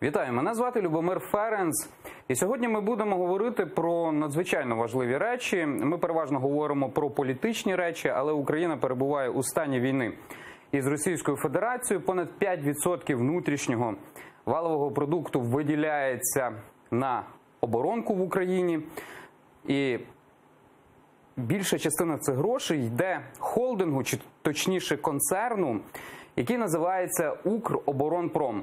Вітаю, мене звати Любомир Ференц. І сьогодні ми будемо говорити про надзвичайно важливі речі. Ми переважно говоримо про політичні речі, але Україна перебуває у стані війни із Російською Федерацією. Понад 5% внутрішнього валового продукту виділяється на оборонку в Україні. І більша частина цих грошей йде холдингу, чи точніше концерну, який називається «Укроборонпром».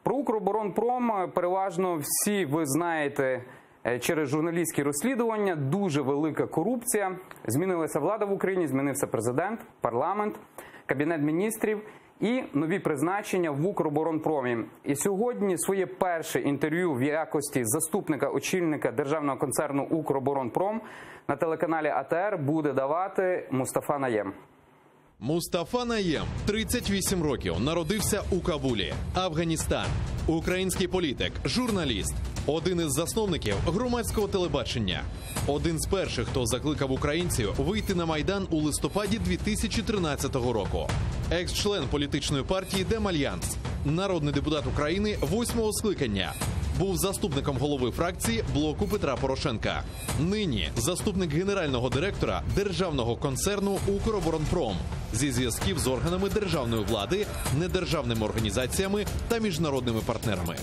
Про «Укроборонпром» переважно всі ви знаєте через журналістські розслідування. Дуже велика корупція. Змінилася влада в Україні, змінився президент, парламент, Кабінет міністрів і нові призначення в «Укроборонпромі». І сьогодні своє перше інтерв'ю в якості заступника очільника державного концерну «Укроборонпром» на телеканалі АТР буде давати Мустафа Наєм. Мустафа Наєм, 38 років, народився у Кабулі, Афганістан. Український політик, журналіст, один із засновників громадського телебачення. Один з перших, хто закликав українців вийти на Майдан у листопаді 2013 року. Екс-член політичної партії Демальянс, народний депутат України 8-го скликання. Був заступником голови фракції блоку Петра Порошенка. Нині заступник генерального директора державного концерну «Укроборонпром» зі зв'язків з органами державної влади, недержавними організаціями та міжнародними партнерами.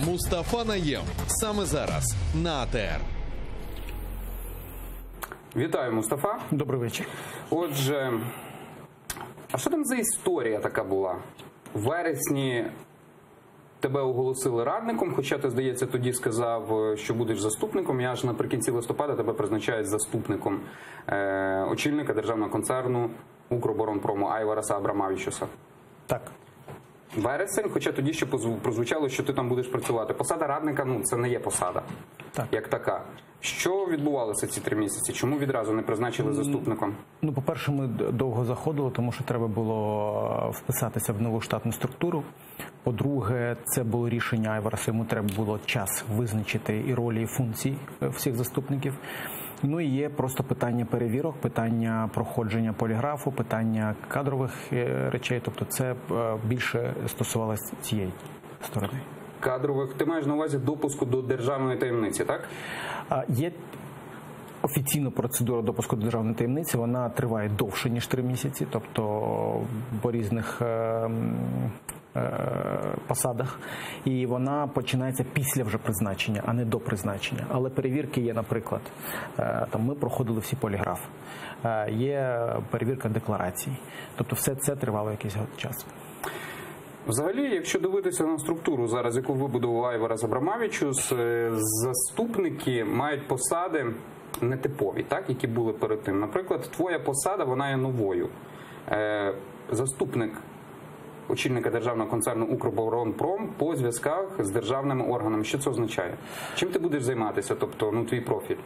Мустафа Наєм саме зараз на АТР. Вітаю, Мустафа. Добрий вечір. Отже, а що там за історія така була? У вересні тебе оголосили радником, хоча ти, здається, тоді сказав, що будеш заступником. Я аж наприкінці листопада тебе призначають заступником очільника державного концерну «Укроборонпрому» Айвараса Абрамавічуса. Так. Вересень, хоча тоді ще прозвучало, що ти там будеш працювати. Посада радника, це не є посада, як така. Що відбувалося ці 3 місяці? Чому відразу не призначили заступником? По-перше, ми довго заходили, тому що треба було вписатися в нову штатну структуру. По-друге, це було рішення Айвараса, йому треба було час визначити і ролі, і функції всіх заступників. Ну і є просто питання перевірок, питання проходження поліграфу, питання кадрових речей. Тобто це більше стосувалося цієї сторони. Кадрових, ти маєш на увазі допуску до державної таємниці, так? Є офіційна процедура допуску до державної таємниці, вона триває довше, ніж 3 місяці, тобто по різних посадах, і вона починається після вже призначення, а не до призначення. Але перевірки є, наприклад, ми проходили всі поліграф, є перевірка декларацій, тобто все це тривало якийсь час. Взагалі, якщо дивитися на структуру зараз, яку вибудував Айварас Абрамавічус, заступники мають посади нетипові, так, які були перед тим. Наприклад, твоя посада, вона є новою. Заступник очільника державного концерну «Укроборонпром» по зв'язках з державними органами. Що це означає? Чим ти будеш займатися, тобто, твій профіль?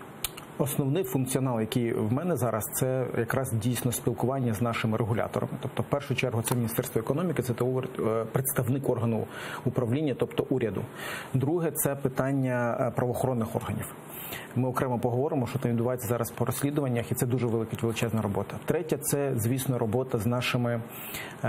Основний функціонал, який в мене зараз, це якраз дійсно спілкування з нашими регуляторами. Тобто, в першу чергу, це Міністерство економіки, це представник органу управління, тобто уряду. Друге, це питання правоохоронних органів. Ми окремо поговоримо, що там відбувається зараз по розслідуваннях, і це дуже величезна робота. Третє, це, звісно, робота з нашими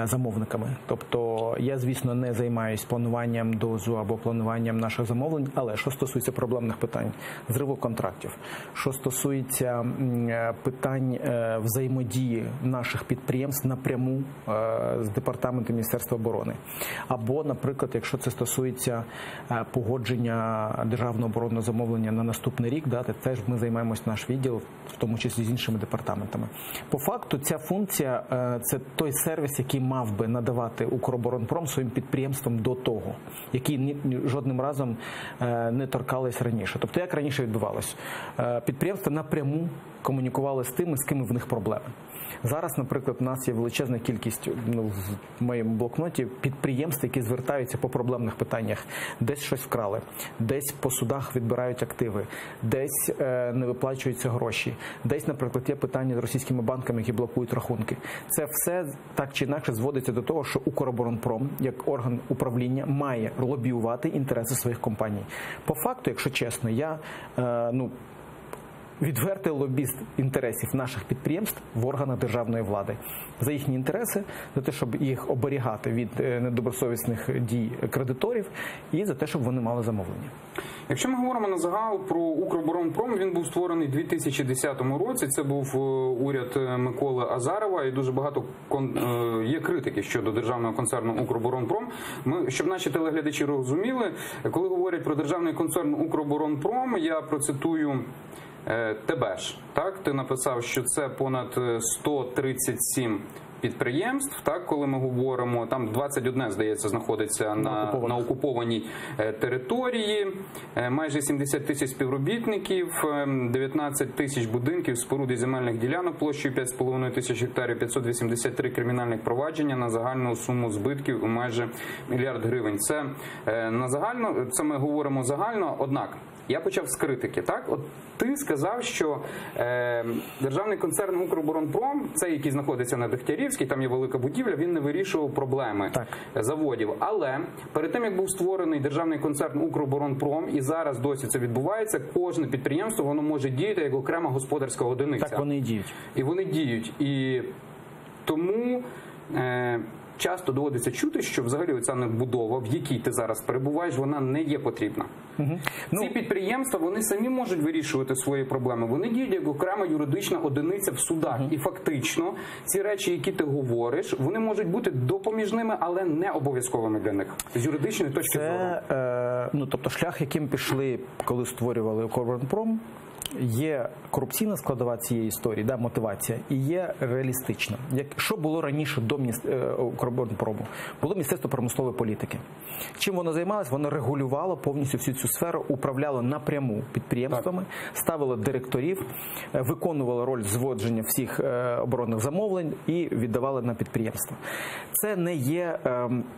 замовниками. Тобто, я, звісно, не займаюся плануванням дозу або плануванням наших замовлень, але що стосується проблемних питань, зриву контрактів, що стосується питань взаємодії наших підприємств напряму з Департаментом Міністерства оборони. Або, наприклад, якщо це стосується погодження державного оборонного замовлення на наступний рік, теж ми займаємось наш відділ, в тому числі з іншими департаментами. По факту, ця функція – це той сервіс, який мав би надавати «Укроборонпром» своїм підприємствам до того, які жодним разом не торкались раніше. Тобто, як раніше відбувалось? Підприємства напряму комунікували з тими, з ким в них проблеми. Зараз, наприклад, у нас є величезна кількість, в моєму блокноті, підприємств, які звертаються по проблемних питаннях. Десь щось вкрали, десь по судах відбирають активи, десь не виплачуються гроші, десь, наприклад, є питання з російськими банками, які блокують рахунки. Це все так чи інакше зводиться до того, що «Укроборонпром», як орган управління, має лобіювати інтереси своїх компаній. По факту, якщо чесно, я відвертий лобіст інтересів наших підприємств в органах державної влади. За їхні інтереси, за те, щоб їх оберігати від недобросовісних дій кредиторів і за те, щоб вони мали замовлення. Якщо ми говоримо на загал про Укроборонпром, він був створений у 2010 році. Це був уряд Миколи Азарова, і дуже багато є критики щодо державного концерну Укроборонпром. Щоб наші телеглядачі розуміли, коли говорять про державний концерн Укроборонпром, я процитую тебе ж. Так, ти написав, що це понад 137 підприємств, так, коли ми говоримо, там 21, здається, знаходиться на окупованій території, майже 70 тисяч співробітників, 19 тисяч будинків, споруд і земельних ділянок площею 5,5 тисяч гектарів, 583 кримінальних провадження на загальну суму збитків у майже 1 мільярд гривень. Це на загально, це ми говоримо загально, однак я почав з критики. Так, от ти сказав, що державний концерн Укроборонпром, цей, який знаходиться на Дегтярівській, там є велика будівля, він не вирішував проблеми заводів. Але перед тим, як був створений державний концерн Укроборонпром, і зараз досі це відбувається, кожне підприємство, воно може діяти як окрема господарська одиниця. Так, вони і діють. І вони діють. І тому часто доводиться чути, що взагалі оця надбудова, в якій ти зараз перебуваєш, вона не є потрібна. Ці підприємства, вони самі можуть вирішувати свої проблеми. Вони діють як окрема юридична одиниця в судах. І фактично ці речі, які ти говориш, вони можуть бути допоміжними, але не обов'язковими для них. З юридичної точки зору. Тобто шлях, яким пішли, коли створювали Укроборонпром, є корупційна складова цієї історії, мотивація, і є реалістична. Що було раніше до Укроборонпрому? Було Міністерство промислової політики. Чим воно займалося? Воно регулювало повністю всю цю сферу, управляло напряму підприємствами, ставило директорів, виконувало роль зводження всіх оборонних замовлень і віддавало на підприємства. Це не є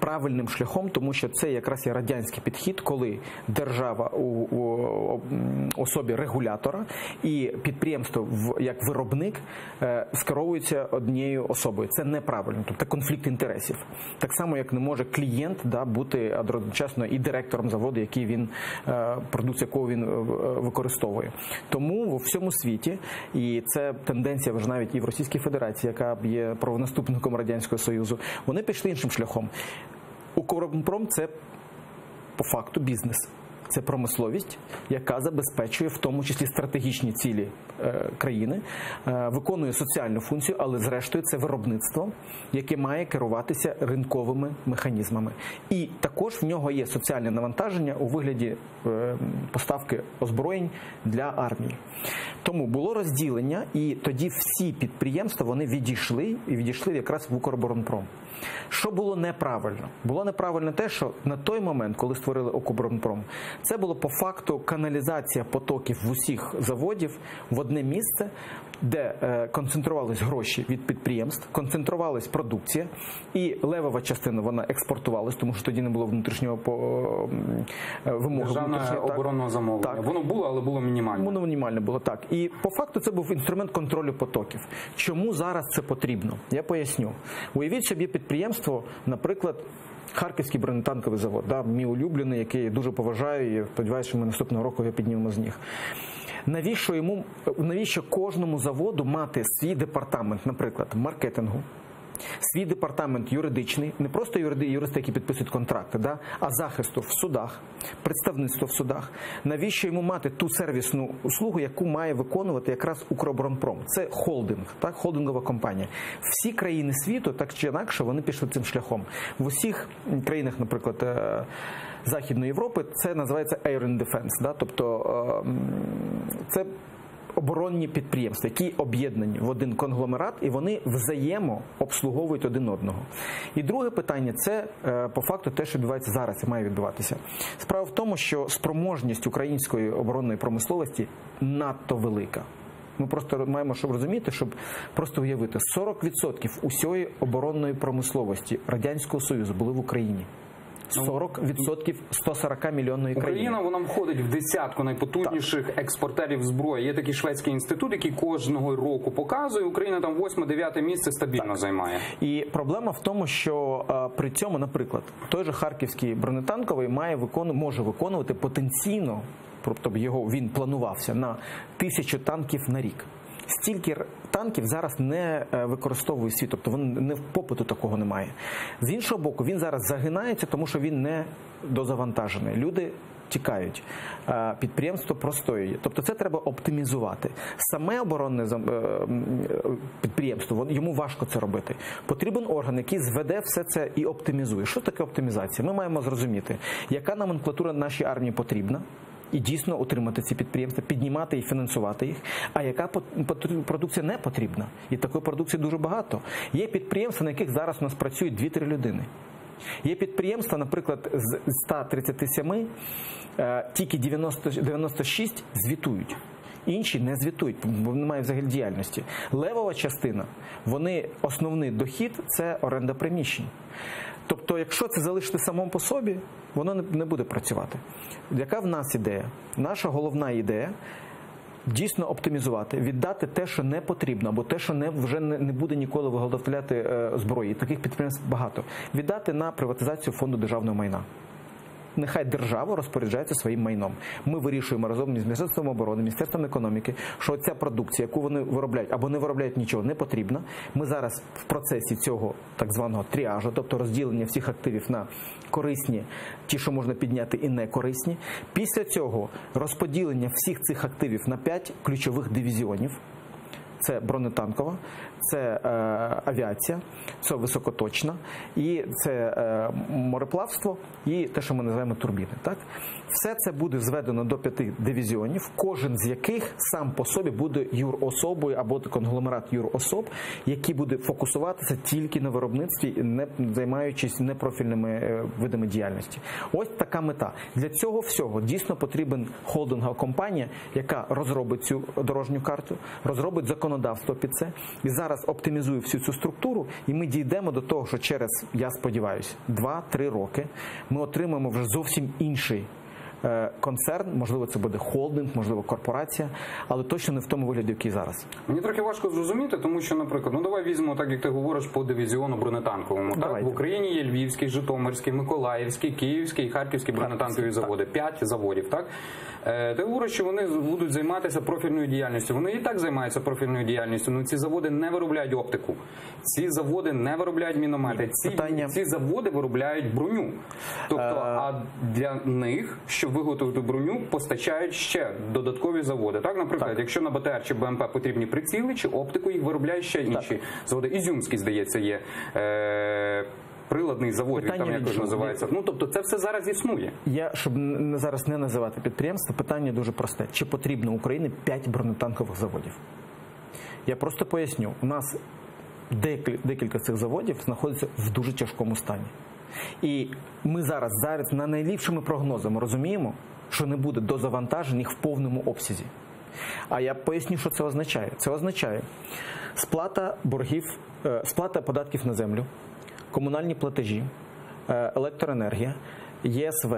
правильним шляхом, тому що це якраз є радянський підхід, коли держава у особі регулятора і підприємство як виробник скеровується однією особою. Це неправильно, тобто конфлікт інтересів. Так само, як не може клієнт бути одночасно і директором заводу, який він, продукцію якого він використовує. Тому в всьому світі, і це тенденція вже навіть і в Російській Федерації, яка є правонаступником Радянського Союзу, вони пішли іншим шляхом. Укроборонпром – це по факту бізнес. Це промисловість, яка забезпечує в тому числі стратегічні цілі країни, виконує соціальну функцію, але зрештою це виробництво, яке має керуватися ринковими механізмами. І також в нього є соціальне навантаження у вигляді поставки озброєнь для армії. Тому було розділення, і тоді всі підприємства, вони відійшли якраз в Укроборонпром. Що було неправильно? Було неправильно те, що на той момент, коли створили Укроборонпром, це було по факту каналізація потоків в усіх заводів в одне місце, де концентрувались гроші від підприємств, концентрувалась продукція, і левова частина вона експортувалась, тому що тоді не було внутрішнього вимоги. Державне оборонного замовлення. Так. Воно було, але було мінімальне. Воно мінімальне було, так. І по факту це був інструмент контролю потоків. Чому зараз це потрібно? Я поясню. Уявіть собі підприємство, наприклад, Харківський бронетанковий завод, мій улюблений, який я дуже поважаю, і сподіваюся, що ми наступного року його піднімемо з ніг. Навіщо кожному заводу мати свій департамент, наприклад, маркетингу, свій департамент юридичний, не просто юристи, які підписують контракти, а захисту в судах, представництво в судах. Навіщо йому мати ту сервісну услугу, яку має виконувати якраз Укроборонпром? Це холдинг, холдингова компанія. Всі країни світу, так чи інакше, вони пішли цим шляхом. В усіх країнах, наприклад, Західної Європи, це називається Air and Defense, тобто це оборонні підприємства, які об'єднані в один конгломерат, і вони взаємообслуговують один одного. І друге питання – це по факту те, що відбувається зараз і має відбуватися. Справа в тому, що спроможність української оборонної промисловості надто велика. Ми просто маємо розуміти, щоб просто уявити, 40% усієї оборонної промисловості Радянського Союзу були в Україні. 40% 140-мільйонної країни. Україна, вона входить в десятку найпотужніших експортерів зброї. Є такий шведський інститут, який кожного року показує. Україна там 8-9 місце стабільно займає. І проблема в тому, що при цьому, наприклад, той же Харківський бронетанковий може виконувати потенційно тобто він планувався на 1000 танків на рік. Стільки танків зараз не використовує світ, тобто не в попиту такого немає. З іншого боку, він зараз загинається, тому що він не дозавантажений. Люди тікають, підприємство простоює. Тобто це треба оптимізувати. Саме оборонне підприємство, йому важко це робити. Потрібен орган, який зведе все це і оптимізує. Що таке оптимізація? Ми маємо зрозуміти, яка номенклатура нашій армії потрібна, і дійсно утримати ці підприємства, піднімати і фінансувати їх, а яка продукція не потрібна. І такої продукції дуже багато. Є підприємства, на яких зараз у нас працюють 2-3 людини. Є підприємства, наприклад, з 137 тільки 96 звітують. Інші не звітують, бо немає взагалі діяльності. Левова частина, основний дохід – це оренда приміщень. Тобто, якщо це залишити самому по собі, воно не буде працювати. Яка в нас ідея? Наша головна ідея – дійсно оптимізувати, віддати те, що не потрібно, або те, що вже не буде ніколи виготовляти зброї. Таких підприємств багато. Віддати на приватизацію фонду державного майна. Нехай держава розпоряджається своїм майном. Ми вирішуємо разом з Міністерством оборони, Міністерством економіки, що ця продукція, яку вони виробляють або не виробляють нічого, не потрібна. Ми зараз в процесі цього так званого тріажу, тобто розділення всіх активів на корисні, ті, що можна підняти, і некорисні. Після цього розподілення всіх цих активів на 5 ключових дивізіонів. Це бронетанкова, це авіація, це високоточна, і це мореплавство, і те, що ми називаємо турбіни. Так? Все це буде зведено до 5 дивізіонів, кожен з яких сам по собі буде юрособою або конгломерат юрособ, який буде фокусуватися тільки на виробництві, не займаючись непрофільними видами діяльності. Ось така мета. Для цього всього дійсно потрібен холдингова компанія, яка розробить цю дорожню карту, розробить законодавство під це, і зараз оптимізує всю цю структуру, і ми дійдемо до того, що через, я сподіваюся, 2-3 роки ми отримаємо вже зовсім інший концерн, можливо, це буде холдинг, можливо, корпорація, але точно не в тому вигляді, який зараз. Мені трохи важко зрозуміти, тому що, наприклад, давай візьмемо, так як ти говориш, по дивізіону бронетанковому. Так? В Україні є Львівський, Житомирський, Миколаївський, Київський і Харківський бронетанкові заводи. 5 заводів, так? Ти говориш, що вони будуть займатися профільною діяльністю. Вони і так займаються профільною діяльністю, але ці заводи не виробляють оптику. Ці заводи не виробляють міномети. Ці заводи виробляють броню. Тобто, а для них, щоб виготовити броню, постачають ще додаткові заводи. Так, наприклад, якщо на БТР чи БМП потрібні приціли чи оптику, їх виробляють ще інші заводи. Ізюмський, здається, є. Приладний завод, він там якось називається. Ну, тобто це все зараз існує. Щоб зараз не називати підприємство, питання дуже просте. Чи потрібно Україні 5 бронетанкових заводів? Я просто поясню. У нас декілька цих заводів знаходяться в дуже тяжкому стані. І ми зараз на найліпшими прогнозами розуміємо, що не буде дозавантажень їх в повному обсязі. А я поясню, що це означає. Це означає сплата боргів, сплата податків на землю, комунальні платежі, електроенергія, ЄСВ,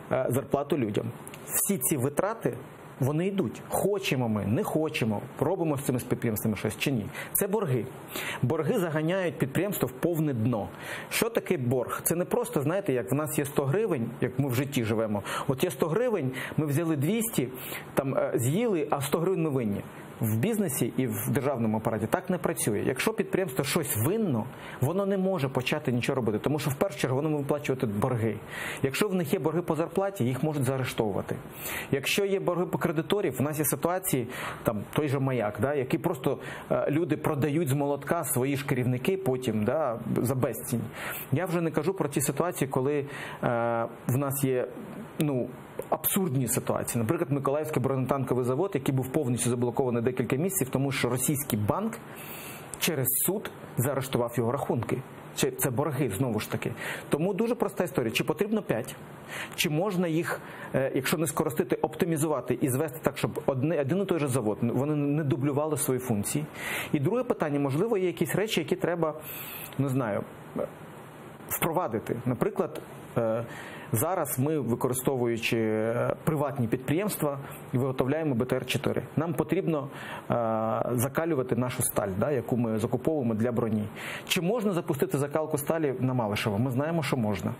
зарплату людям. Всі ці витрати, вони йдуть. Хочемо ми, не хочемо, робимо з цими підприємствами щось чи ні. Це борги. Борги заганяють підприємство в повне дно. Що таке борг? Це не просто, знаєте, як в нас є 100 гривень, як ми в житті живемо. От є 100 гривень, ми взяли 200, там з'їли, а 100 гривень ми винні. В бізнесі і в державному апараті так не працює. Якщо підприємство щось винно, воно не може почати нічого робити, тому що в першу чергу воно може виплачувати борги. Якщо в них є борги по зарплаті, їх можуть заарештовувати. Якщо є борги по кредиторів, у нас є ситуації, там той же Маяк, які просто люди продають з молотка свої ж керівники потім за безцінь. Я вже не кажу про ті ситуації, коли в нас є абсурдні ситуації. Наприклад, Миколаївський бронетанковий завод, який був повністю заблокований декілька місяців, тому що російський банк через суд заарештував його рахунки. Це борги, знову ж таки. Тому дуже проста історія. Чи потрібно 5? Чи можна їх, якщо не скоростити, оптимізувати і звести так, щоб один і той же завод, вони не дублювали свої функції? І друге питання, можливо, є якісь речі, які треба, впровадити. Наприклад, зараз ми, використовуючи приватні підприємства, виготовляємо БТР-4. Нам потрібно закалювати нашу сталь, яку ми закуповуємо для броні. Чи можна запустити закалку сталі на Малишево? Ми знаємо, що можна.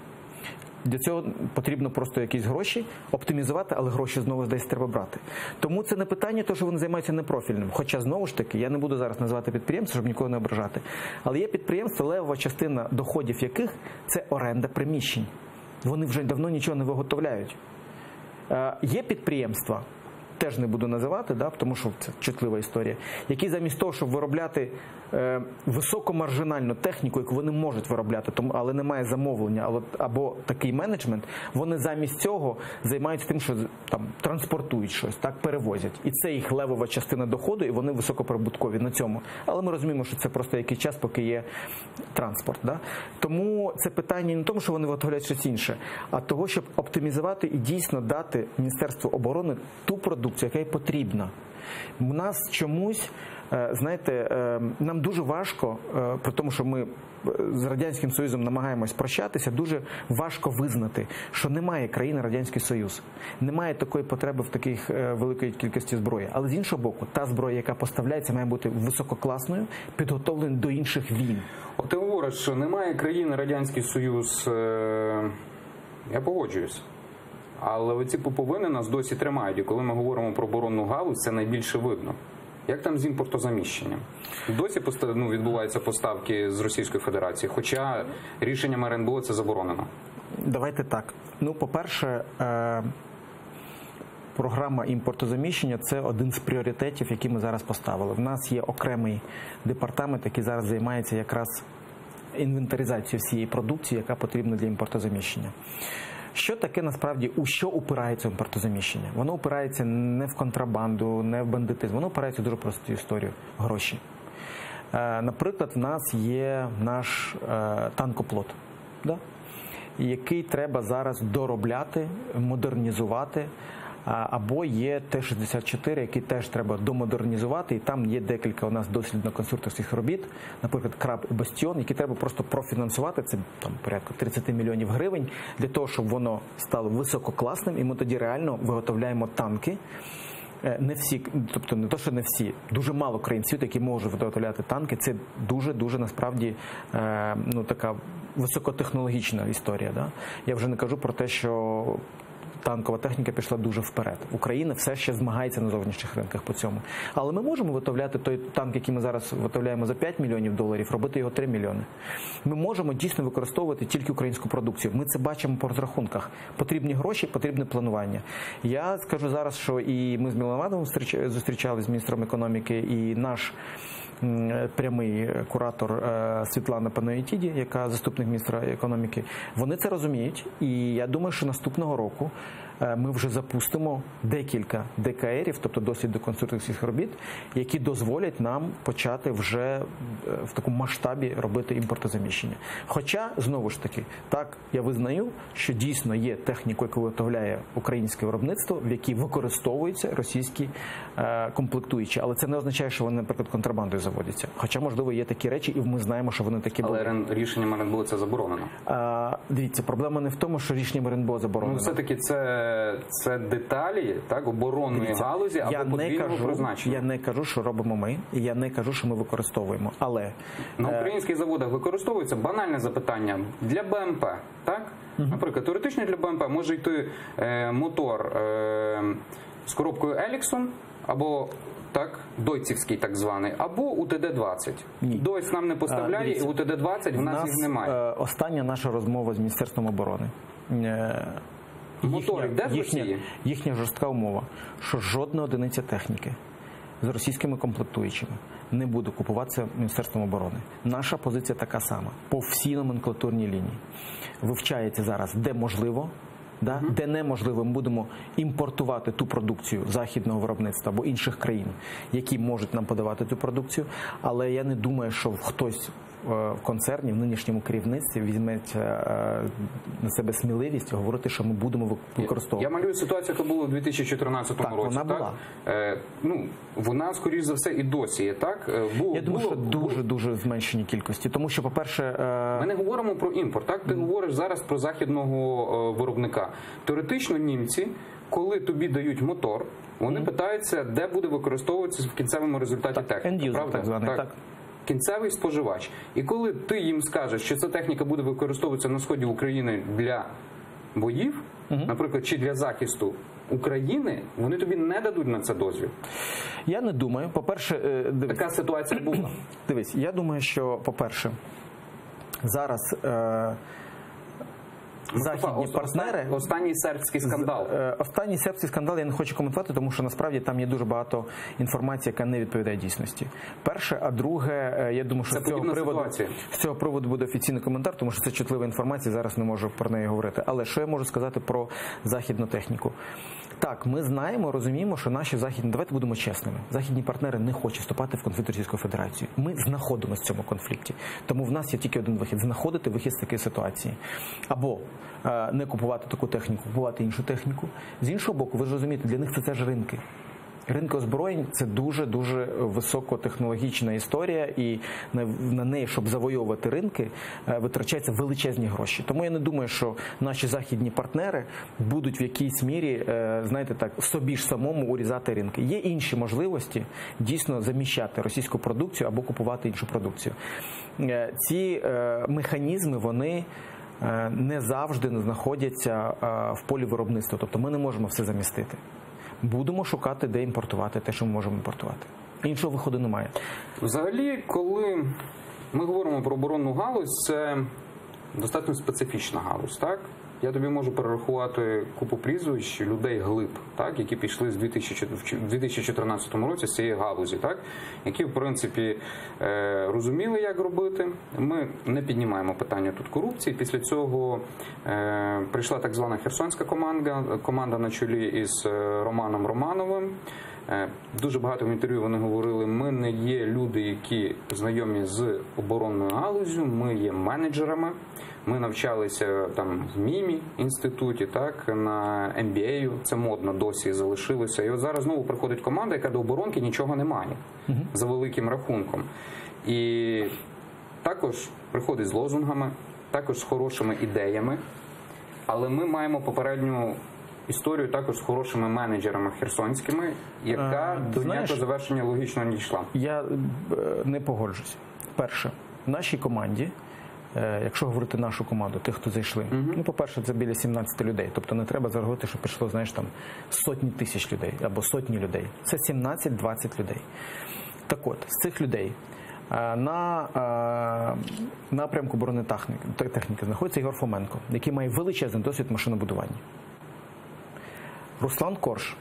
Для цього потрібно просто якісь гроші оптимізувати, але гроші знову десь треба брати. Тому це не питання, то що вони займаються непрофільним. Хоча, знову ж таки, я не буду зараз називати підприємство, щоб нікого не ображати. Але є підприємства, левова частина доходів яких – це оренда приміщень. Вони вже давно нічого не виготовляють. Є підприємства, теж не буду називати, тому що це чутлива історія, які замість того, щоб виробляти високомаржинальну техніку, яку вони можуть виробляти, але немає замовлення або такий менеджмент, вони замість цього займаються тим, що там транспортують щось, перевозять. І це їх левова частина доходу, і вони високоприбуткові на цьому. Але ми розуміємо, що це просто якийсь час, поки є транспорт. Тому це питання не в тому, що вони виготовляють щось інше, а того, щоб оптимізувати і дійсно дати Міністерству оборони ту продукцію, яка їй потрібна. У нас чомусь, знаєте, нам дуже важко, при тому, що ми з Радянським Союзом намагаємось прощатися, дуже важко визнати, що немає країни Радянський Союз. Немає такої потреби в таких великій кількості зброї. Але з іншого боку, та зброя, яка поставляється, має бути висококласною, підготовленою до інших війн. От ти говориш, що немає країни Радянський Союз, я погоджуюсь. Але оці пуповини нас досі тримають. І коли ми говоримо про оборонну галузь, це найбільше видно. Як там з імпортозаміщенням? Досі відбуваються поставки з Російської Федерації, хоча рішенням РНБО це заборонено. Давайте так. По-перше, програма імпортозаміщення – це один з пріоритетів, які ми зараз поставили. В нас є окремий департамент, який зараз займається якраз інвентаризацією всієї продукції, яка потрібна для імпортозаміщення. Що таке насправді, у що упирається імпортозаміщення? Воно упирається не в контрабанду, не в бандитизм, воно упирається в дуже просту історію – гроші. Наприклад, в нас є наш танкоплот, який треба зараз доробляти, модернізувати, або є Т-64, який теж треба домодернізувати, і там є декілька у нас дослідно-конструкторських робіт, наприклад, «Краб» і «Бастіон», які треба просто профінансувати, це там порядка 30 мільйонів гривень, для того, щоб воно стало висококласним, і ми тоді реально виготовляємо танки. Не всі, тобто не то, що не всі, дуже мало країн світу, які можуть виготовляти танки, це дуже насправді така високотехнологічна історія. Я вже не кажу про те, що танкова техніка пішла дуже вперед. Україна все ще змагається на зовнішніх ринках по цьому. Але ми можемо виготовляти той танк, який ми зараз виготовляємо за 5 мільйонів доларів, робити його 3 мільйони. Ми можемо дійсно використовувати тільки українську продукцію. Ми це бачимо по розрахунках. Потрібні гроші, потрібне планування. Я скажу зараз, що і ми з Міловановим зустрічалися з міністром економіки, і наш прямий куратор Світлана Панаєтіді, яка заступник міністра економіки, вони це розуміють. І я думаю, що наступного року ми вже запустимо декілька ДКРів, тобто дослідно-конструкторських робіт, які дозволять нам почати вже в такому масштабі робити імпортозаміщення. Хоча, знову ж таки, так, я визнаю, що дійсно є техніка, яку виготовляє українське виробництво, в якій використовуються російські комплектуючі. Але це не означає, що вони, наприклад, контрабандою заводяться. Хоча, можливо, є такі речі, і ми знаємо, що вони такі були. Але рішенням РНБО це заборонено. Дивіться, проблема не в тому, що рішенням РНБО заборонено. Все-таки це деталі, оборонної галузі або подвійного призначення. Я не кажу, що робимо ми, і я не кажу, що ми використовуємо. Але на українських заводах використовується банальне запитання для БМП, так? Наприклад, теоретично для БМП може йти мотор з коробкою Еліксон або дойцівський так званий, або УТД-20. Дойц нам не поставляє, і УТД-20 в нас їх немає. Остання наша розмова з Міністерством оборони. Їхня жорстка умова, що жодна одиниця техніки з російськими комплектуючими не буде купуватися Міністерством оборони. Наша позиція така сама, по всій номенклатурній лінії. Вивчається зараз, де можливо, де неможливо, ми будемо імпортувати ту продукцію західного виробництва або інших країн, які можуть нам подавати цю продукцію, але я не думаю, що хтось в концерні, в нинішньому керівництві візьме на себе сміливість говорити, що ми будемо використовувати. Я малюю ситуацію, яка була у 2014 році. Вона була. Вона, скоріш за все, і досі є, так? Я думаю, що дуже зменшені кількості. Тому що, по-перше... Ми не говоримо про імпорт, так? Ти говориш зараз про західного виробника. Теоретично німці, коли тобі дають мотор, вони питаються, де буде використовуватися в кінцевому результаті техніка. End-user, так званий, так. Кінцевий споживач. І коли ти їм скажеш, що ця техніка буде використовуватися на сході України для боїв, наприклад, чи для захисту України, вони тобі не дадуть на це дозвіл. Я не думаю. По-перше, Така ситуація була. дивись, я думаю, що, по-перше, зараз західні партнери... Останній сербський скандал. Останній сербський скандал я не хочу коментувати, тому що насправді там є дуже багато інформації, яка не відповідає дійсності. Перше, а друге, я думаю, що з цього приводу буде офіційний коментар, тому що це чутлива інформація, зараз не можу про неї говорити. Але що я можу сказати про західну техніку? Так, ми знаємо, розуміємо, що наші західні, давайте будемо чесними, західні партнери не хочуть вступати в конфлікт з Російською Федерацією. Ми знаходимося в цьому конфлікті. Тому в нас є тільки один вихід – знаходити вихід з такої ситуації. Або не купувати таку техніку, купувати іншу техніку. З іншого боку, ви ж розумієте, для них це теж ринки. Ринки озброєнь – це дуже-дуже високотехнологічна історія, і на неї, щоб завойовувати ринки, витрачаються величезні гроші. Тому я не думаю, що наші західні партнери будуть в якійсь мірі, знаєте так, собі ж самому урізати ринки. Є інші можливості дійсно заміщати російську продукцію або купувати іншу продукцію. Ці механізми, вони не завжди знаходяться в полі виробництва. Тобто ми не можемо все замістити. Будемо шукати, де імпортувати те, що ми можемо імпортувати. Іншого виходу немає. Взагалі, коли ми говоримо про оборонну галузь, це достатньо специфічна галузь, так? Я тобі можу перерахувати купу прізвищ людей глиб, так, які пішли в 2014 році з цієї галузі, так, які, в принципі, розуміли, як робити. Ми не піднімаємо питання тут корупції. Після цього прийшла так звана херсонська команда на чолі із Романом Романовим. Дуже багато в інтерв'ю вони говорили, ми не є люди, які знайомі з оборонною галуззю, ми є менеджерами. Ми навчалися там в МІМі інституті, так, на MBA, це модно досі залишилося. І от зараз знову приходить команда, яка до оборонки нічого не має, за великим рахунком. І також приходить з лозунгами, також з хорошими ідеями, але ми маємо попередню історію також з хорошими менеджерами херсонськими, яка до ніякого завершення логічно не йшла. Я не погоджусь. Перше, в нашій команді, якщо говорити нашу команду, тих, хто зайшли, ну, по-перше, це біля 17 людей. Тобто не треба говорити, що прийшло, знаєш, там сотні тисяч людей або сотні людей. Це 17-20 людей. Так от, з цих людей на напрямку бронетехніки знаходиться Ігор Фоменко, який має величезний досвід машинобудування. Руслан Корж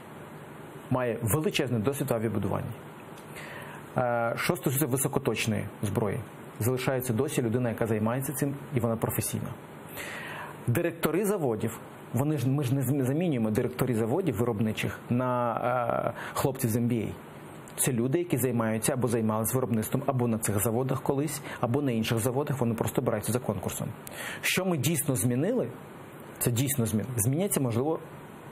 має величезний досвід авіабудування. Що стосується високоточної зброї, залишається досі людина, яка займається цим, і вона професійна. Директори заводів, ми ж не замінюємо директорів заводів виробничих на хлопців з MBA. Це люди, які займаються або займалися виробництвом або на цих заводах колись, або на інших заводах, вони просто обираються за конкурсом. Що ми дійсно змінили, це дійсно зміняться, можливо,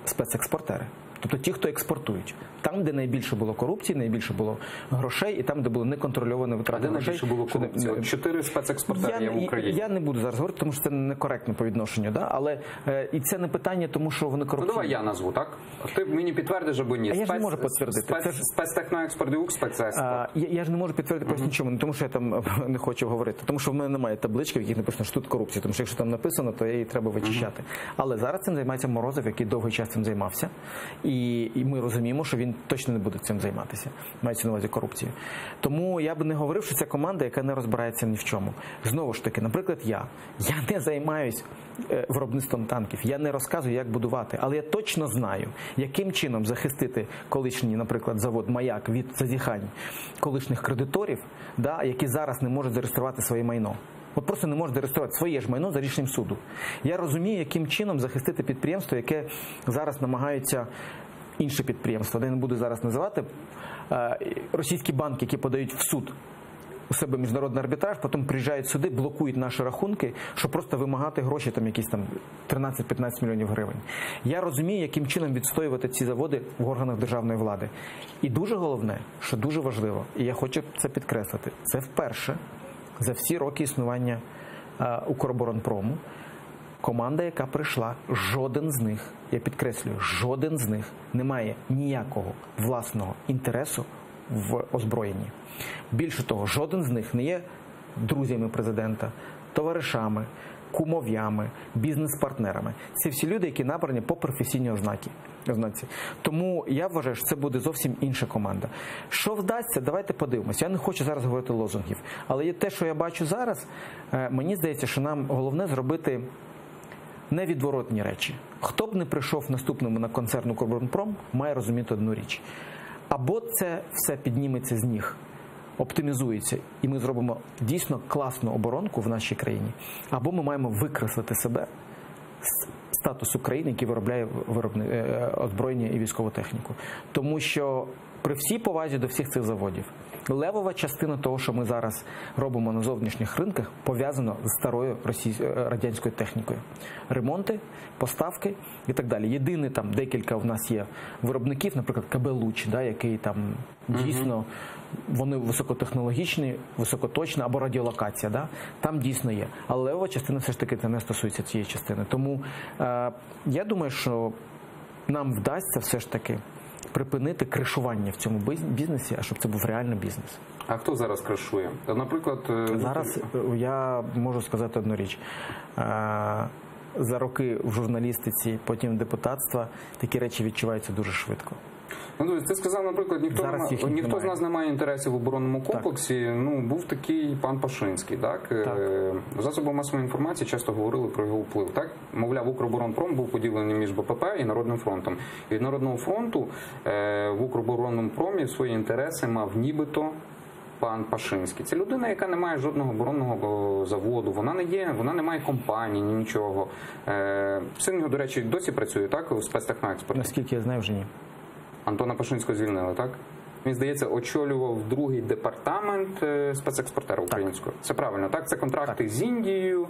спецекспортери. Тобто ті, хто експортують. Там, де найбільше було корупції, найбільше було грошей, і там, де було неконтрольоване витрати грошей. А де найбільше було корупції? 4 спецекспортери є в Україні. Я не буду зараз говорити, тому що це некоректно по відношенню. Да? Але і це не питання, тому що вони корупційні. Ну, давай я назву, так? Ти мені підтвердиш або ні? А я ж не можу підтвердити. Спецтехноекспорт і спецекспорт. Я ж не можу підтвердити просто нічому, не тому що я там не хочу говорити. Тому що в мене немає таблички, в яких написано, що тут корупція. Тому що якщо там написано, то її треба вичищати. Але зараз цим займається Морозов, який довгий час цим займався. І ми розуміємо, що він точно не буде цим займатися. Мається на увазі корупцію. Тому я б не говорив, що це команда, яка не розбирається ні в чому. Знову ж таки, наприклад, я не займаюсь виробництвом танків, я не розказую, як будувати, але я точно знаю, яким чином захистити колишній, наприклад, завод «Маяк» від зазіхань колишніх кредиторів, да, які зараз не можуть зареєструвати своє майно. От просто не можуть зареєструвати своє ж майно за рішенням суду. Я розумію, яким чином захистити підприємство, яке зараз намагаються інші підприємства, де я не буду зараз називати, російські банки, які подають в суд у себе міжнародний арбітраж, потім приїжджають сюди, блокують наші рахунки, щоб просто вимагати гроші, там якісь там 13-15 мільйонів гривень. Я розумію, яким чином відстоювати ці заводи в органах державної влади. І дуже головне, що дуже важливо, і я хочу це підкреслити, це вперше за всі роки існування Укроборонпрому команда, яка прийшла, жоден з них, я підкреслюю, жоден з них не має ніякого власного інтересу в озброєнні. Більше того, жоден з них не є друзями президента, товаришами, кумов'ями, бізнес-партнерами. Це всі люди, які набрані по професійній ознаці. Тому я вважаю, що це буде зовсім інша команда. Що вдасться, давайте подивимося. Я не хочу зараз говорити лозунгів, але є те, що я бачу зараз, мені здається, що нам головне зробити невідворотні речі. Хто б не прийшов наступному на концерн «Укроборонпром», має розуміти одну річ. Або це все підніметься з ніг, оптимізується, і ми зробимо дійсно класну оборонку в нашій країні, або ми маємо викреслити себе з статусу країни, який виробляє озброєння і військову техніку. Тому що при всій повазі до всіх цих заводів, левова частина того, що ми зараз робимо на зовнішніх ринках, пов'язано з старою радянською технікою. Ремонти, поставки і так далі. Єдине, там декілька в нас є виробників, наприклад, КБ «Луч», який там дійсно, вони високотехнологічні, високоточні, або радіолокація, там дійсно є. Але левова частина все ж таки не стосується цієї частини. Тому я думаю, що нам вдасться все ж таки припинити кришування в цьому бізнесі, а щоб це був реальний бізнес. А хто зараз кришує? Наприклад, зараз я можу сказати одну річ. За роки в журналістиці, потім в депутатства, такі речі відчуваються дуже швидко. Ти сказав, наприклад, ніхто з нас не має інтересів в оборонному комплексі. Був такий пан Пашинський. В засобах масової інформації часто говорили про його вплив. Мовляв, «Укроборонпром» був поділений між БПП і Народним фронтом. І від Народного фронту в «Укроборонному промі» свої інтереси мав нібито пан Пашинський. Це людина, яка не має жодного оборонного заводу, вона не має компанії, нічого. Син його, до речі, досі працює, у спецтехноекспорті? Наскільки я знаю, вже ні. Антона Пашинського звільнили, так? Він, здається, очолював другий департамент спецекспортера українського. Це правильно, так? Це контракти з Індією,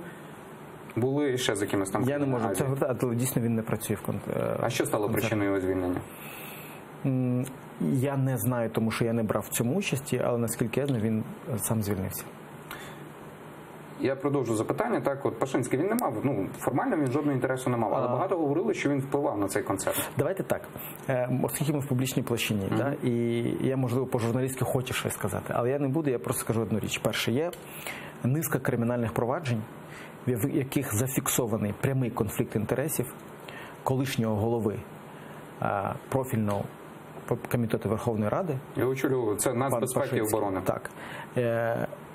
були ще з якимось там... Я не можу це говорити, але дійсно він не працює в контракті. А що стало причиною його звільнення? Я не знаю, тому що я не брав в цьому участі, але наскільки я знаю, він сам звільнився. Я продовжу запитання. Пашинський, він не мав, формально він жодного інтересу не мав, але багато говорили, що він впливав на цей концерн. Давайте так, оскільки ми в публічній площині, і я, можливо, по-журналістськи хочу щось сказати, але я не буду, я просто скажу одну річ. Перше, є низка кримінальних проваджень, в яких зафіксований прямий конфлікт інтересів колишнього голови профільного комітету Верховної Ради. Я очолював, це Нацбезпеки і оборони. Так,